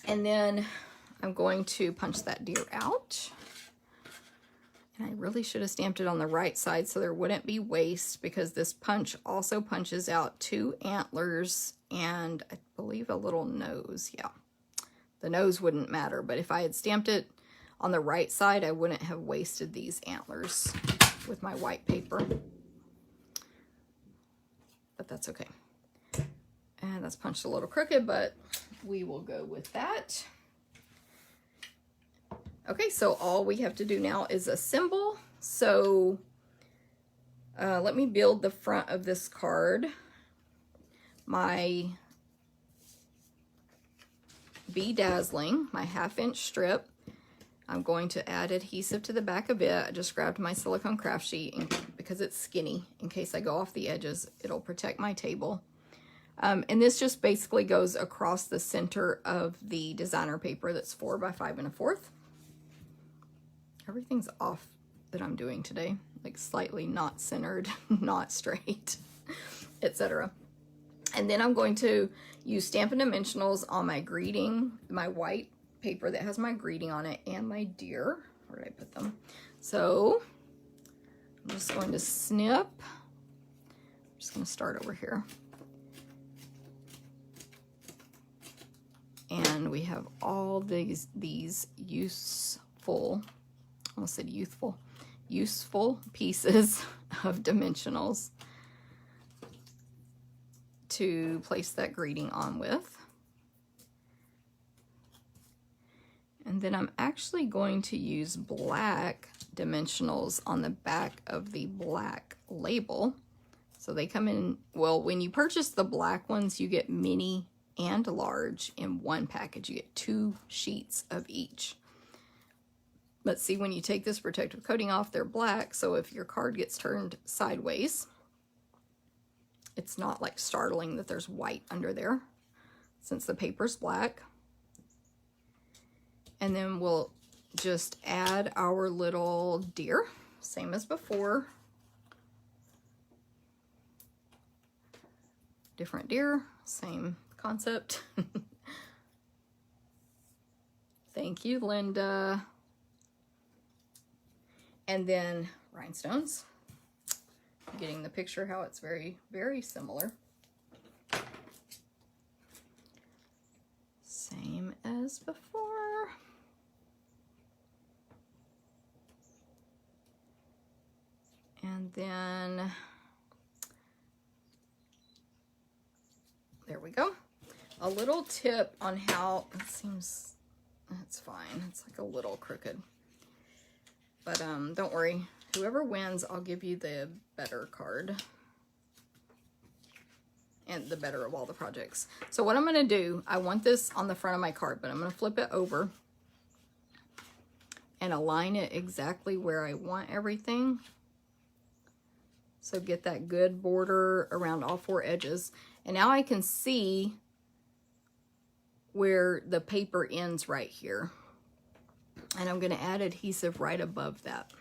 And then I'm going to punch that deer out. And I really should have stamped it on the right side so there wouldn't be waste, because this punch also punches out 2 antlers and I believe a little nose. Yeah, the nose wouldn't matter, but if I had stamped it on the right side, I wouldn't have wasted these antlers with my white paper. But that's okay. And that's punched a little crooked, but we will go with that. Okay, so all we have to do now is assemble. So let me build the front of this card. My Be Dazzling, my 1/2 inch strip. I'm going to add adhesive to the back of it. I just grabbed my silicone craft sheet because it's skinny. In case I go off the edges, it'll protect my table. And this just basically goes across the center of the designer paper that's 4 by 5 1/4. Everything's off that I'm doing today, like slightly not centered, not straight, etc. And then I'm going to use Stampin' Dimensionals on my greeting, my white paper that has my greeting on it, and my deer. Where did I put them? So I'm just going to snip. I'm just going to start over here. And we have all these useful, I almost said youthful, useful pieces of dimensionals to place that greeting on with. And then I'm actually going to use black dimensionals on the back of the black label. So they come in, well, when you purchase the black ones, you get mini and large in one package. You get 2 sheets of each. But see, when you take this protective coating off, they're black. So if your card gets turned sideways, it's not like startling that there's white under there since the paper's black. And then we'll just add our little deer, same as before. Different deer, same concept. Thank you, Linda. And then rhinestones. Getting the picture how it's very, very similar. Same as before. And then there we go. A little tip on how, it seems, that's fine. It's like a little crooked. But don't worry, whoever wins, I'll give you the better card. And the better of all the projects. So what I'm going to do, I want this on the front of my card, but I'm going to flip it over and align it exactly where I want everything. So get that good border around all 4 edges. And now I can see where the paper ends right here. And I'm going to add adhesive right above that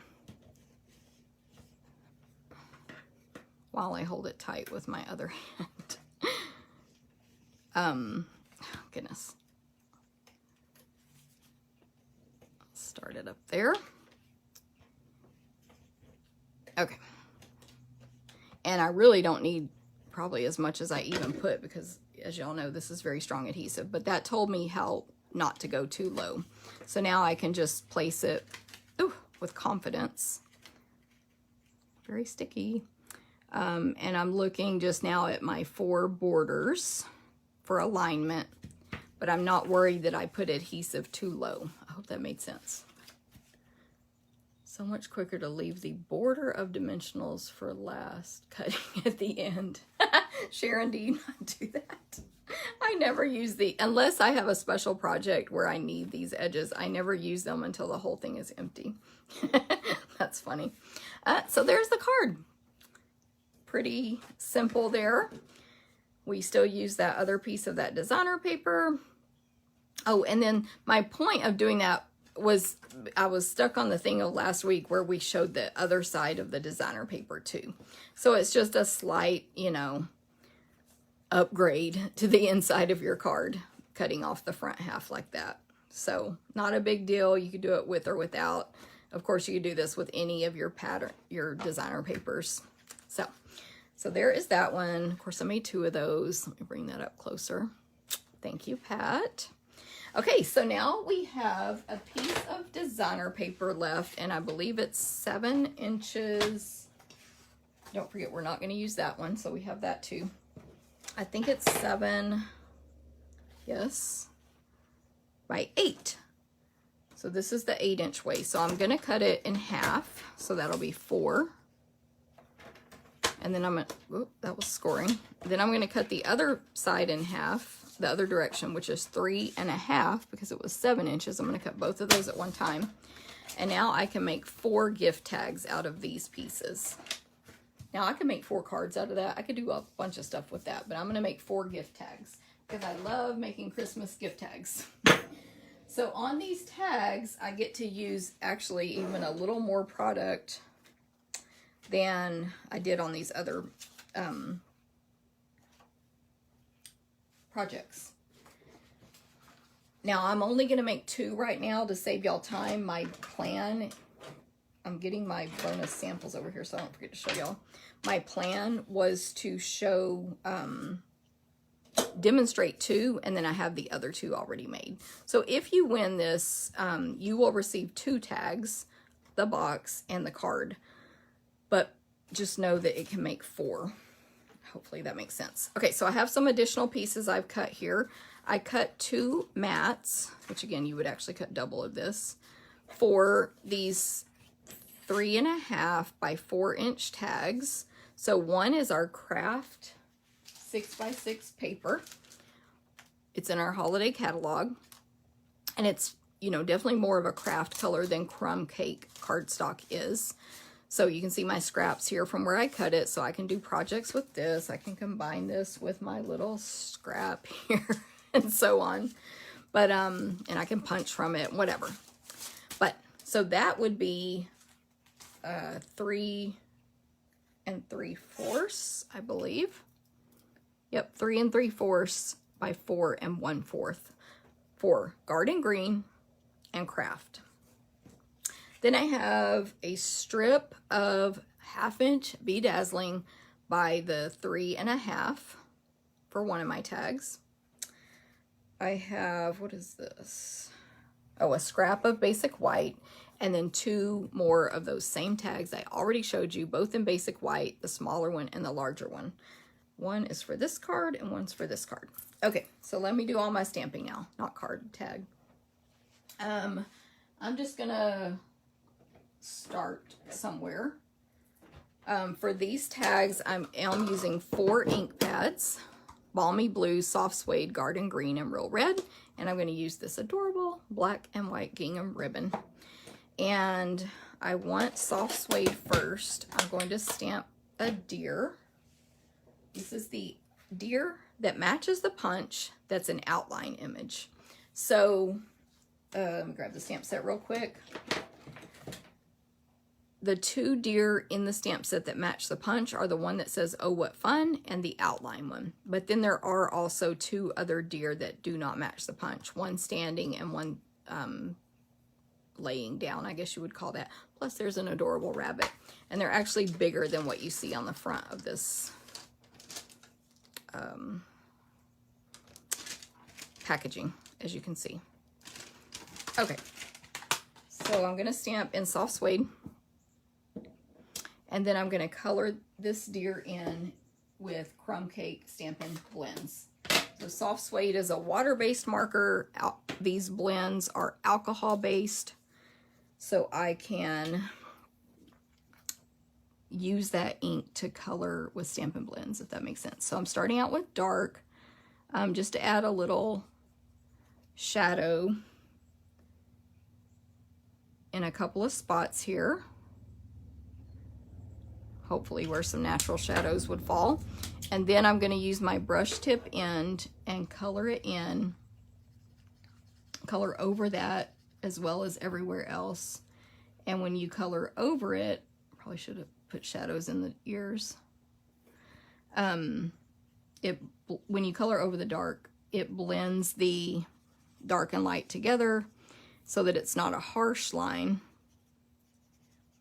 while I hold it tight with my other hand. Goodness. Start it up there. Okay. And I really don't need probably as much as I even put because, as y'all know, this is very strong adhesive. But that told me how not to go too low. So now I can just place it with confidence. Very sticky. And I'm looking just now at my 4 borders for alignment, but I'm not worried that I put adhesive too low. I hope that made sense. So much quicker to leave the border of dimensionals for last, cutting at the end. Sharon, do you not do that? I never use unless I have a special project where I need these edges, I never use them until the whole thing is empty. That's funny. So there's the card. Pretty simple there. We still use that other piece of that designer paper. Oh, and then my point of doing that was I was stuck on the thing of last week where we showed the other side of the designer paper too. So it's just a slight, you know, upgrade to the inside of your card, cutting off the front half like that. So not a big deal. You could do it with or without. Of course, you could do this with any of your pattern, your designer papers. So there is that one. Of course, I made 2 of those. Let me bring that up closer. Thank you, Pat. Okay, so now we have a piece of designer paper left, and I believe it's 7 inches. Don't forget, we're not going to use that one, so we have that too. I think it's 7, yes, by 8. So this is the 8-inch waist. So I'm going to cut it in half, so that'll be 4. And then I'm going to, that was scoring. Then I'm going to cut the other side in half, the other direction, which is 3.5, because it was 7 inches. I'm going to cut both of those at one time. And now I can make 4 gift tags out of these pieces. Now I can make 4 cards out of that. I could do a bunch of stuff with that, but I'm going to make 4 gift tags because I love making Christmas gift tags. So on these tags, I get to use actually even a little more product than I did on these other projects. Now I'm only going to make 2 right now to save y'all time. My plan, I'm getting my bonus samples over here so I don't forget to show y'all. My plan was to show, demonstrate 2, and then I have the other 2 already made. So if you win this, you will receive 2 tags, the box and the card. But just know that it can make 4. Hopefully that makes sense. Okay, so I have some additional pieces I've cut here. I cut 2 mats, which again, you would actually cut double of this, for these 3.5 by 4 inch tags. So one is our craft 6x6 paper. It's in our holiday catalog, and it's, you know, definitely more of a craft color than crumb cake cardstock is. So you can see my scraps here from where I cut it, so I can do projects with this. I can combine this with my little scrap here and so on. But, and I can punch from it, whatever. But, so that would be 3 3/4, I believe. Yep, 3 3/4 by 4 1/4 for garden green and craft. Then I have a strip of 1/2 inch Bedazzling by the 3 1/2 for one of my tags. I have, what is this? Oh, a scrap of basic white, and then 2 more of those same tags I already showed you, both in basic white, the smaller one and the larger one. One is for this card and one's for this card. Okay, so let me do all my stamping now, not card tag. I'm just gonna start somewhere. For these tags, I am using 4 ink pads, Balmy Blue, Soft Suede, Garden Green, and Real Red. And I'm going to use this adorable black and white gingham ribbon. And I want Soft Suede first. I'm going to stamp a deer. This is the deer that matches the punch that's an outline image. So, let me grab the stamp set real quick. The 2 deer in the stamp set that match the punch are the one that says, "Oh, what fun," and the outline one. But then there are also 2 other deer that do not match the punch. One standing and one laying down, I guess you would call that. Plus there's an adorable rabbit. And they're actually bigger than what you see on the front of this packaging, as you can see. Okay, so I'm going to stamp in Soft Suede. And then I'm going to color this deer in with Crumb Cake Stampin' Blends. So Soft Suede is a water-based marker. These blends are alcohol-based, so I can use that ink to color with Stampin' Blends, if that makes sense. So I'm starting out with dark, just to add a little shadow in a couple of spots here. Hopefully where some natural shadows would fall. And then I'm going to use my brush tip end and color it in, color over that as well as everywhere else. And when you color over it, probably should have put shadows in the ears. When you color over the dark, it blends the dark and light together so that it's not a harsh line.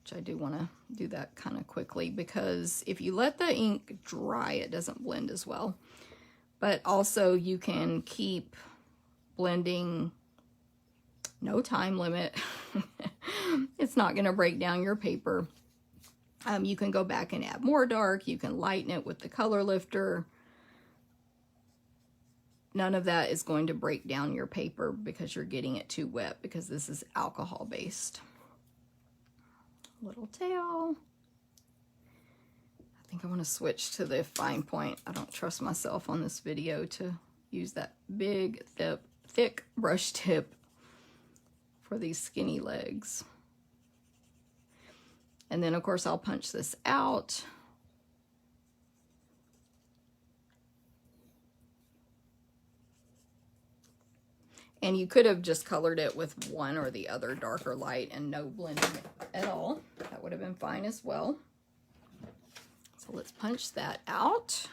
Which I do want to do that kind of quickly, because if you let the ink dry, it doesn't blend as well. But also you can keep blending, no time limit. It's not going to break down your paper. You can go back and add more dark. You can lighten it with the color lifter. None of that is going to break down your paper because you're getting it too wet, because this is alcohol based. Little tail. I think I want to switch to the fine point. I don't trust myself on this video to use that big, thick brush tip for these skinny legs. And then of course I'll punch this out. And you could have just colored it with one or the other, dark or light, and no blending at all. That would have been fine as well. So let's punch that out.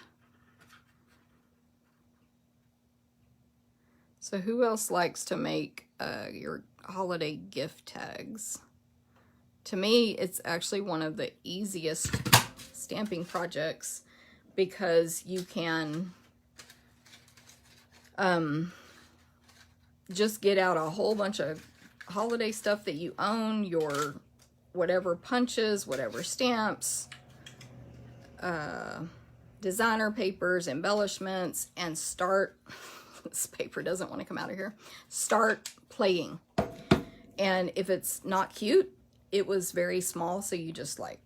So who else likes to make your holiday gift tags? To me, it's actually one of the easiest stamping projects, because you can just get out a whole bunch of holiday stuff that you own, your whatever punches, whatever stamps, designer papers, embellishments, and start, this paper doesn't want to come out of here, start playing. And if it's not cute, it was very small, so you just like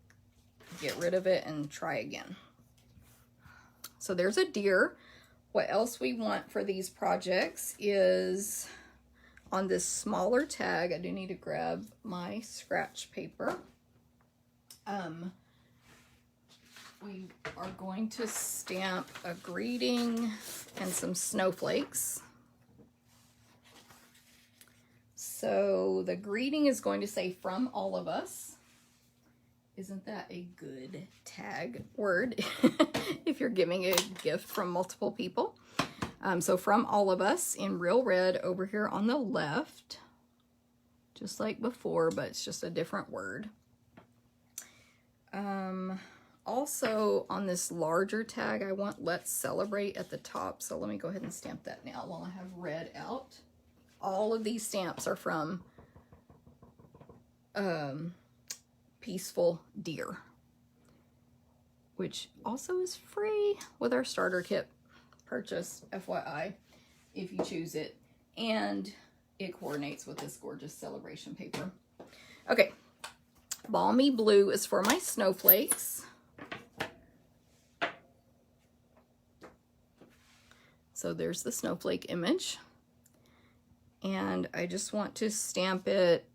get rid of it and try again. So there's a deer. What else we want for these projects is on this smaller tag, I do need to grab my scratch paper. We are going to stamp a greeting and some snowflakes. So the greeting is going to say "from all of us." Isn't that a good tag word if you're giving a gift from multiple people? So "from all of us" in real red over here on the left, just like before, but it's just a different word. Also on this larger tag, I want "let's celebrate" at the top. So let me go ahead and stamp that now while I have red out. All of these stamps are from Peaceful Deer, which also is free with our starter kit purchase, FYI, if you choose it. And it coordinates with this gorgeous celebration paper. Okay, Balmy Blue is for my snowflakes. So there's the snowflake image. And I just want to stamp it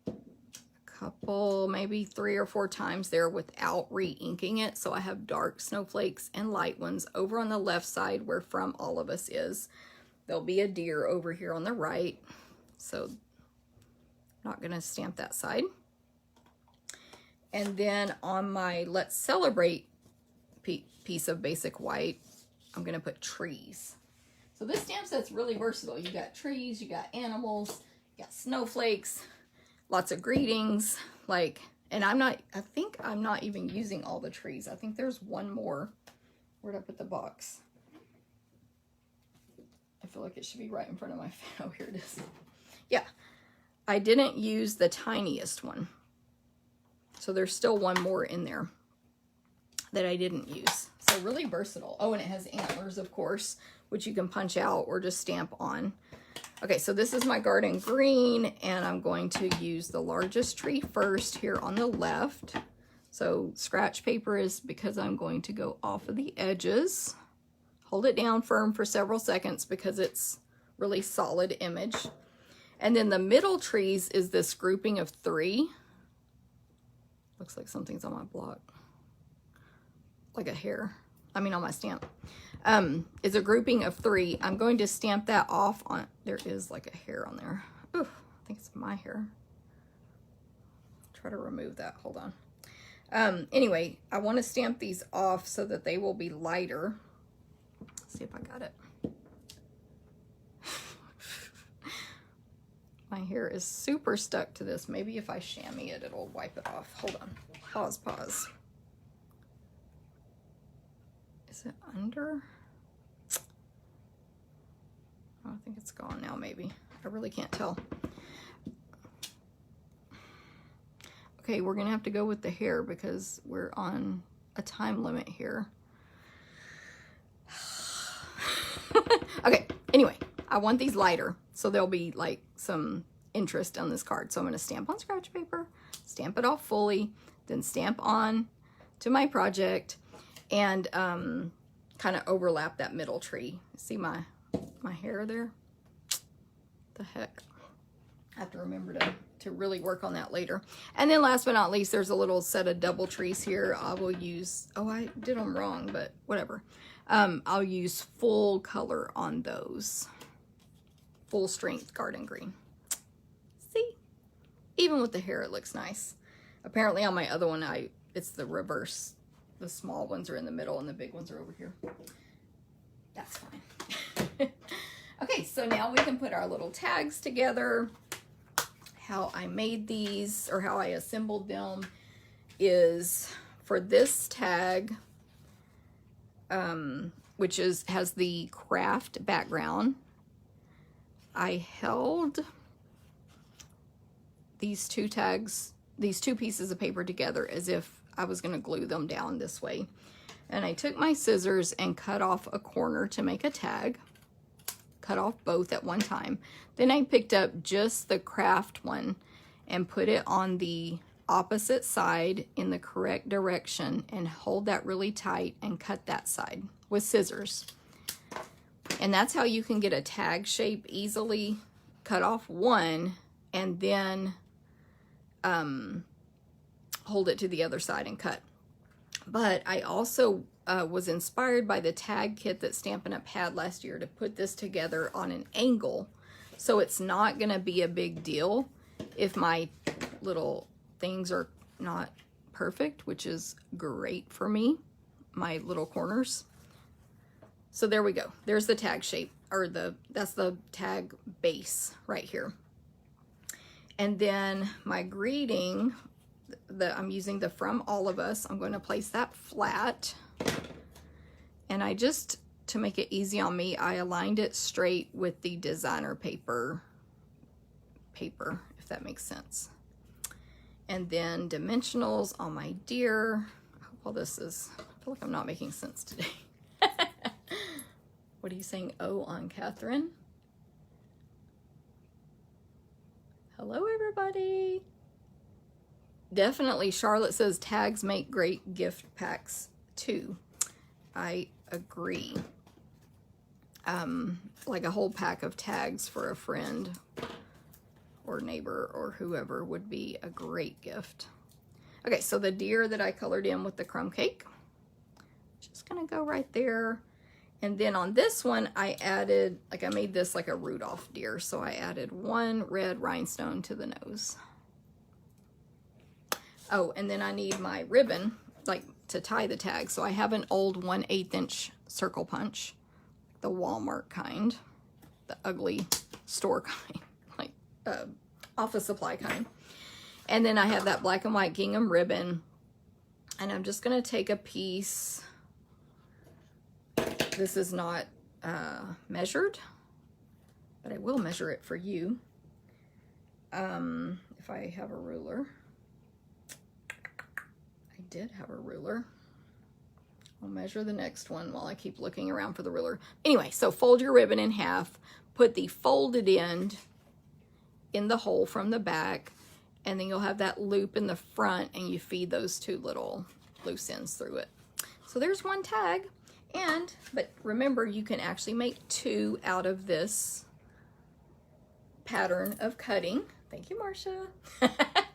a couple, maybe 3 or 4 times there without re-inking it. So I have dark snowflakes and light ones over on the left side where "from all of us" is. There'll be a deer over here on the right. So I'm not going to stamp that side. And then on my "let's celebrate" piece of basic white, I'm going to put trees. So this stamp set's really versatile. You got trees, you got animals, you got snowflakes, lots of greetings, and I think I'm not even using all the trees. I think there's one more. Where'd I put the box? I feel like it should be right in front of my face. Oh, here it is. Yeah, I didn't use the tiniest one. So there's still one more in there that I didn't use. So really versatile. Oh, and it has antlers, of course, which you can punch out or just stamp on. Okay, so this is my garden green, and I'm going to use the largest tree first here on the left. So scratch paper is because I'm going to go off of the edges. Hold it down firm for several seconds because it's really solid image. And then the middle trees is this grouping of 3. Looks like something's on my block. Like a hair. I mean on my stamp. It's a grouping of 3. I'm going to stamp that off on, there is like a hair on there. Ooh, I think it's my hair. Try to remove that, hold on. Anyway, I want to stamp these off so that they will be lighter. Let's see if I got it. My hair is super stuck to this. Maybe if I chamois it, it'll wipe it off. Hold on, pause. Is it under? I think it's gone now, maybe. I really can't tell. Okay, we're gonna have to go with the hair because we're on a time limit here. Okay, anyway, I want these lighter, so there'll be like some interest on this card. So I'm gonna stamp on scratch paper, stamp it off fully, then stamp on to my project, and kind of overlap that middle tree. See my hair there? The heck. I have to remember to really work on that later. And then last but not least, there's a little set of double trees here. I will use, oh, I did them wrong, but whatever. I'll use full color on those. Full strength garden green. See? Even with the hair, it looks nice. Apparently on my other one, it's the reverse. The small ones are in the middle and the big ones are over here. That's fine. Okay, so now we can put our little tags together. How I made these, or how I assembled them, is for this tag, which has the craft background, I held these 2 tags, these 2 pieces of paper together as if I was going to glue them down this way. And I took my scissors and cut off a corner to make a tag. Cut off both at one time. Then I picked up just the craft one and put it on the opposite side in the correct direction and hold that really tight and cut that side with scissors. And that's how you can get a tag shape easily. Cut off one and then hold it to the other side and cut. But I also was inspired by the tag kit that Stampin' Up! Had last year to put this together on an angle. So it's not going to be a big deal if my little things are not perfect, which is great for me, my little corners. So there we go. There's the tag shape, or that's the tag base right here. And then my greeting, I'm using the From All of Us. I'm going to place that flat. And I just, to make it easy on me, I aligned it straight with the designer paper, if that makes sense. And then dimensionals on my deer. Well, I feel like I'm not making sense today. What are you saying? Oh, on Catherine. Hello, everybody. Definitely, Charlotte says tags make great gift packs too. I agree. Like a whole pack of tags for a friend or neighbor or whoever would be a great gift. Okay, so the deer that I colored in with the crumb cake, just gonna go right there. And then on this one, I added, I made this like a Rudolph deer, so I added one red rhinestone to the nose. Oh, and then I need my ribbon, to tie the tag. So I have an old 1/8 inch circle punch, the Walmart kind, the ugly store kind, office supply kind. And then I have that black and white gingham ribbon, and I'm just gonna take a piece. This is not measured, but I will measure it for you if I have a ruler. I did have a ruler. I'll measure the next one while I keep looking around for the ruler. Anyway, so fold your ribbon in half, put the folded end in the hole from the back, and then you'll have that loop in the front, and you feed those two little loose ends through it. So there's one tag. But remember, you can actually make two out of this pattern of cutting. Thank you, Marcia.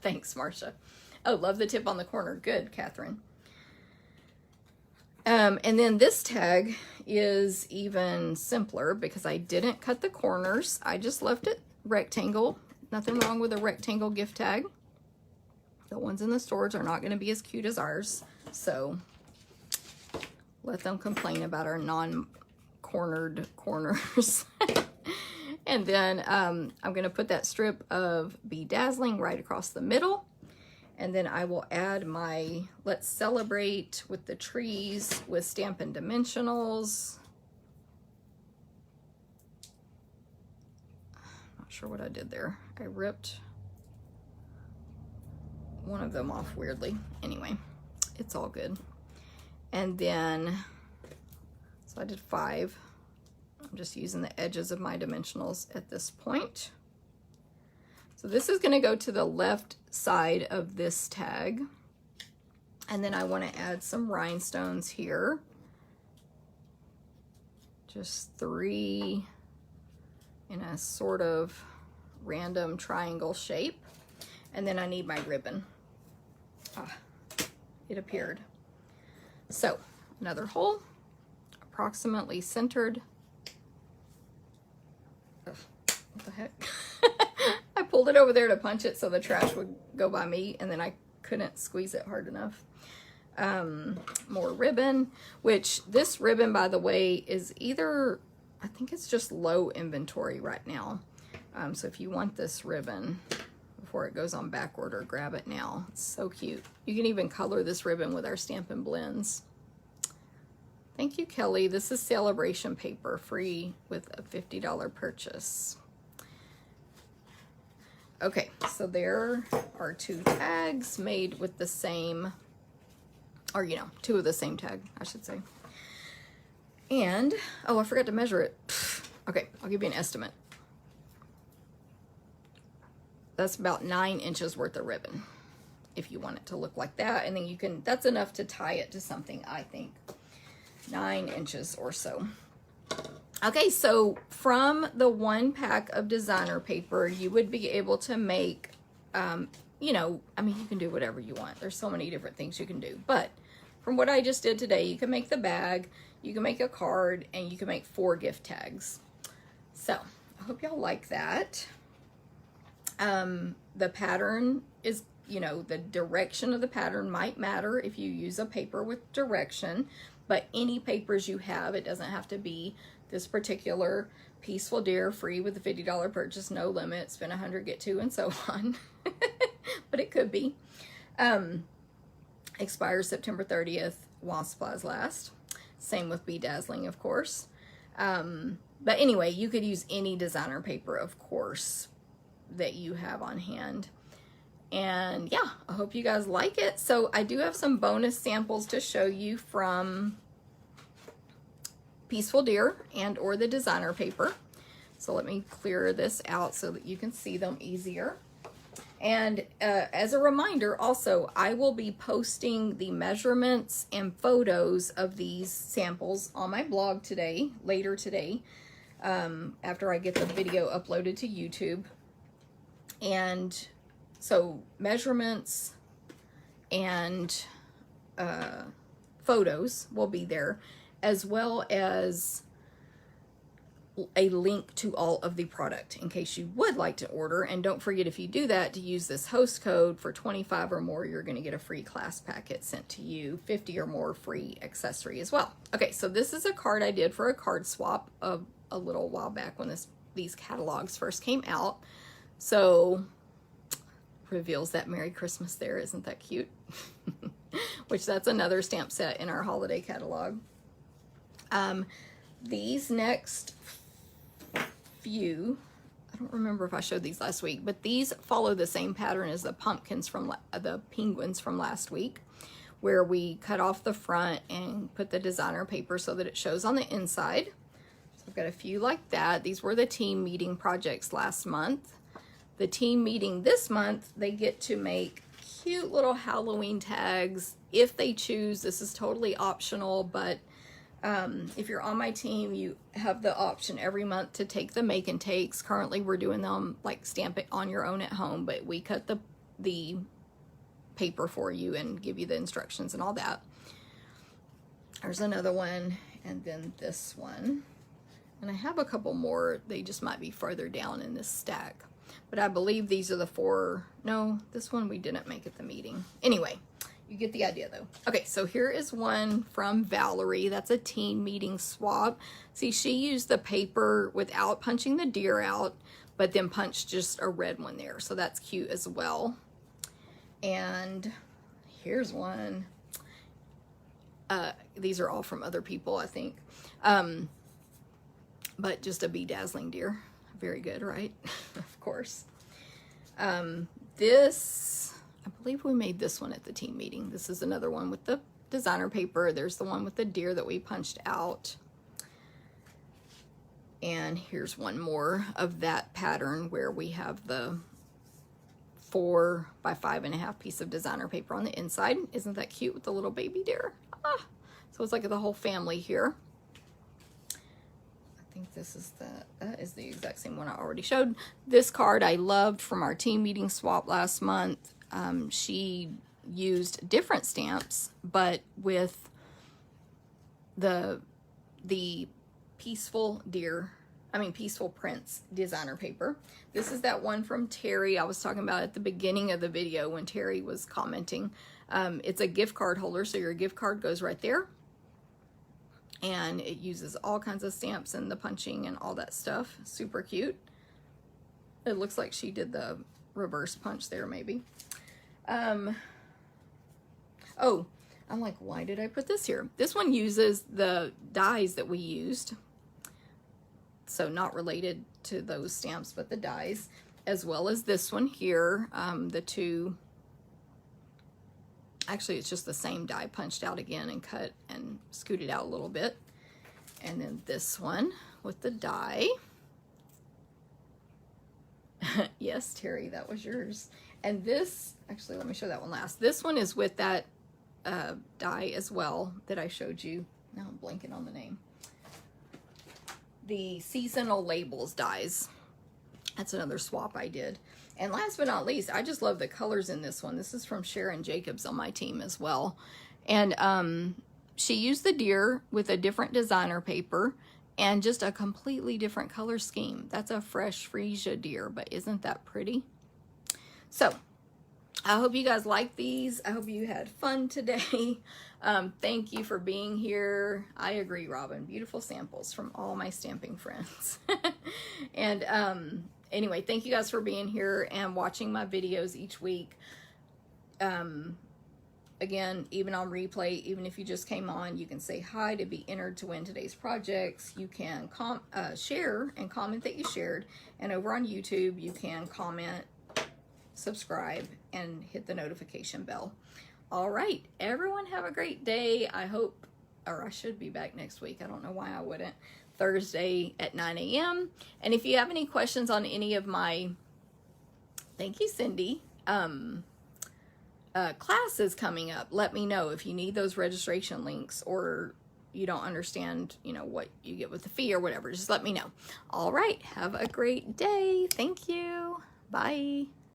Thanks, Marcia. Oh, love the tip on the corner. Good, Catherine. And then this tag is even simpler because I didn't cut the corners. I just left it rectangle. Nothing wrong with a rectangle gift tag. The ones in the stores are not going to be as cute as ours. So let them complain about our non-cornered corners. And then I'm going to put that strip of Bedazzling right across the middle. And then I will add my Let's Celebrate with the Trees with Stampin' Dimensionals. Not sure what I did there. I ripped one of them off weirdly. Anyway, it's all good. And then, so I did 5. I'm just using the edges of my dimensionals at this point. So this is going to go to the left side of this tag. And then I want to add some rhinestones here. Just 3 in a sort of random triangle shape. And then I need my ribbon. It appeared. So, another hole, approximately centered. Ugh, what the heck? I pulled it over there to punch it so the trash would go by me, and then I couldn't squeeze it hard enough. More ribbon, which this ribbon, by the way, is either, I think it's just low inventory right now. So if you want this ribbon before it goes on back order, grab it now. It's so cute. You can even color this ribbon with our Stampin' Blends. Thank you, Kelly. This is Bration Paper, free with a $50 purchase. Okay, so there are 2 tags made with the same, or 2 of the same tag, I should say. And, oh, I forgot to measure it. Okay, I'll give you an estimate. That's about 9 inches worth of ribbon. if you want it to look like that. And then you can, that's enough to tie it to something, I think. 9 inches or so. Okay, so from the 1 pack of designer paper, you would be able to make, you know, I mean, you can do whatever you want. There's so many different things you can do. But from what I just did today, you can make the bag, you can make a card, and you can make 4 gift tags. So I hope y'all like that. The pattern is, you know, the direction of the pattern might matter if you use a paper with direction, but any papers you have, it doesn't have to be this particular Peaceful Deer, free with a $50 purchase, no limit, spend 100, get 2, and so on. But it could be. Expires September 30th while supplies last. Same with Bedazzling, of course. But anyway, you could use any designer paper, of course, that you have on hand. And yeah, I hope you guys like it. So I do have some bonus samples to show you from Peaceful Deer and or the designer paper. So let me clear this out so that you can see them easier. And as a reminder, also, I will be posting the measurements and photos of these samples on my blog today, later today, after I get the video uploaded to YouTube. And so measurements and photos will be there, as well as a link to all of the product in case you would like to order. And don't forget, if you do that, to use this host code for 25 or more, you're going to get a free class packet sent to you, 50 or more free accessory as well. Okay, so this is a card I did for a card swap a little while back when these catalogs first came out. So reveals that Merry Christmas there. Isn't that cute? Which that's another stamp set in our holiday catalog. These next few, I don't remember if I showed these last week, but these follow the same pattern as the pumpkins from the penguins from last week, where we cut off the front and put the designer paper so that it shows on the inside. So I've got a few like that. These were the team meeting projects last month. The team meeting this month, they get to make cute little Halloween tags if they choose. This is totally optional, but if you're on my team, you have the option every month to take the make and takes. Currently, we're doing them like stamp it on your own at home, but we cut the paper for you and give you the instructions and all that. There's another one, and then this one. And I have a couple more. They just might be further down in this stack. But I believe these are the 4. No, this one we didn't make at the meeting. Anyway, you get the idea though. Okay, so here is one from Valerie. That's a team meeting swap. See, she used the paper without punching the deer out, but then punched just a red one there. So that's cute as well. And here's one. These are all from other people, I think. But just a bedazzling deer. Very good, right? Of course. This, I believe we made this one at the team meeting. This is another one with the designer paper. There's the one with the deer that we punched out. And here's one more of that pattern where we have the 4 by 5.5 piece of designer paper on the inside. Isn't that cute with the little baby deer? Ah, so it's like the whole family here. I think this is that is the exact same one I already showed. This card I loved from our team meeting swap last month. She used different stamps, but with the Peaceful Prince designer paper. This is that one from Terry I was talking about at the beginning of the video when Terry was commenting. It's a gift card holder, so your gift card goes right there. And it uses all kinds of stamps and the punching and all that stuff. Super cute. It looks like she did the reverse punch there, maybe. Oh, I'm like, why did I put this here? This one uses the dies that we used. So not related to those stamps, but the dies. As well as this one here. The two... Actually, it's just the same die punched out again and cut and scooted out a little bit. And then this one with the die. Yes, Terry, that was yours. And this, actually, let me show that one last. This one is with that die as well that I showed you. Now I'm blanking on the name. The seasonal labels dies. That's another swap I did. And last but not least, I just love the colors in this one. This is from Sharon Jacobs on my team as well. And she used the deer with a different designer paper and just a completely different color scheme. That's a fresh freesia deer, but isn't that pretty? So I hope you guys like these. I hope you had fun today. Thank you for being here. I agree, Robin. Beautiful samples from all my stamping friends. And anyway, thank you guys for being here and watching my videos each week. Again, even on replay, even if you just came on, you can say hi to be entered to win today's projects. You can share and comment that you shared. And over on YouTube, you can comment, subscribe, and hit the notification bell. All right, everyone have a great day. I hope, or I should be back next week. I don't know why I wouldn't. Thursday at 9 a.m. And if you have any questions on any of my, thank you, Cindy, classes coming up, let me know. If you need those registration links or you don't understand, you know, what you get with the fee or whatever, just let me know. All right, have a great day. Thank you. Bye.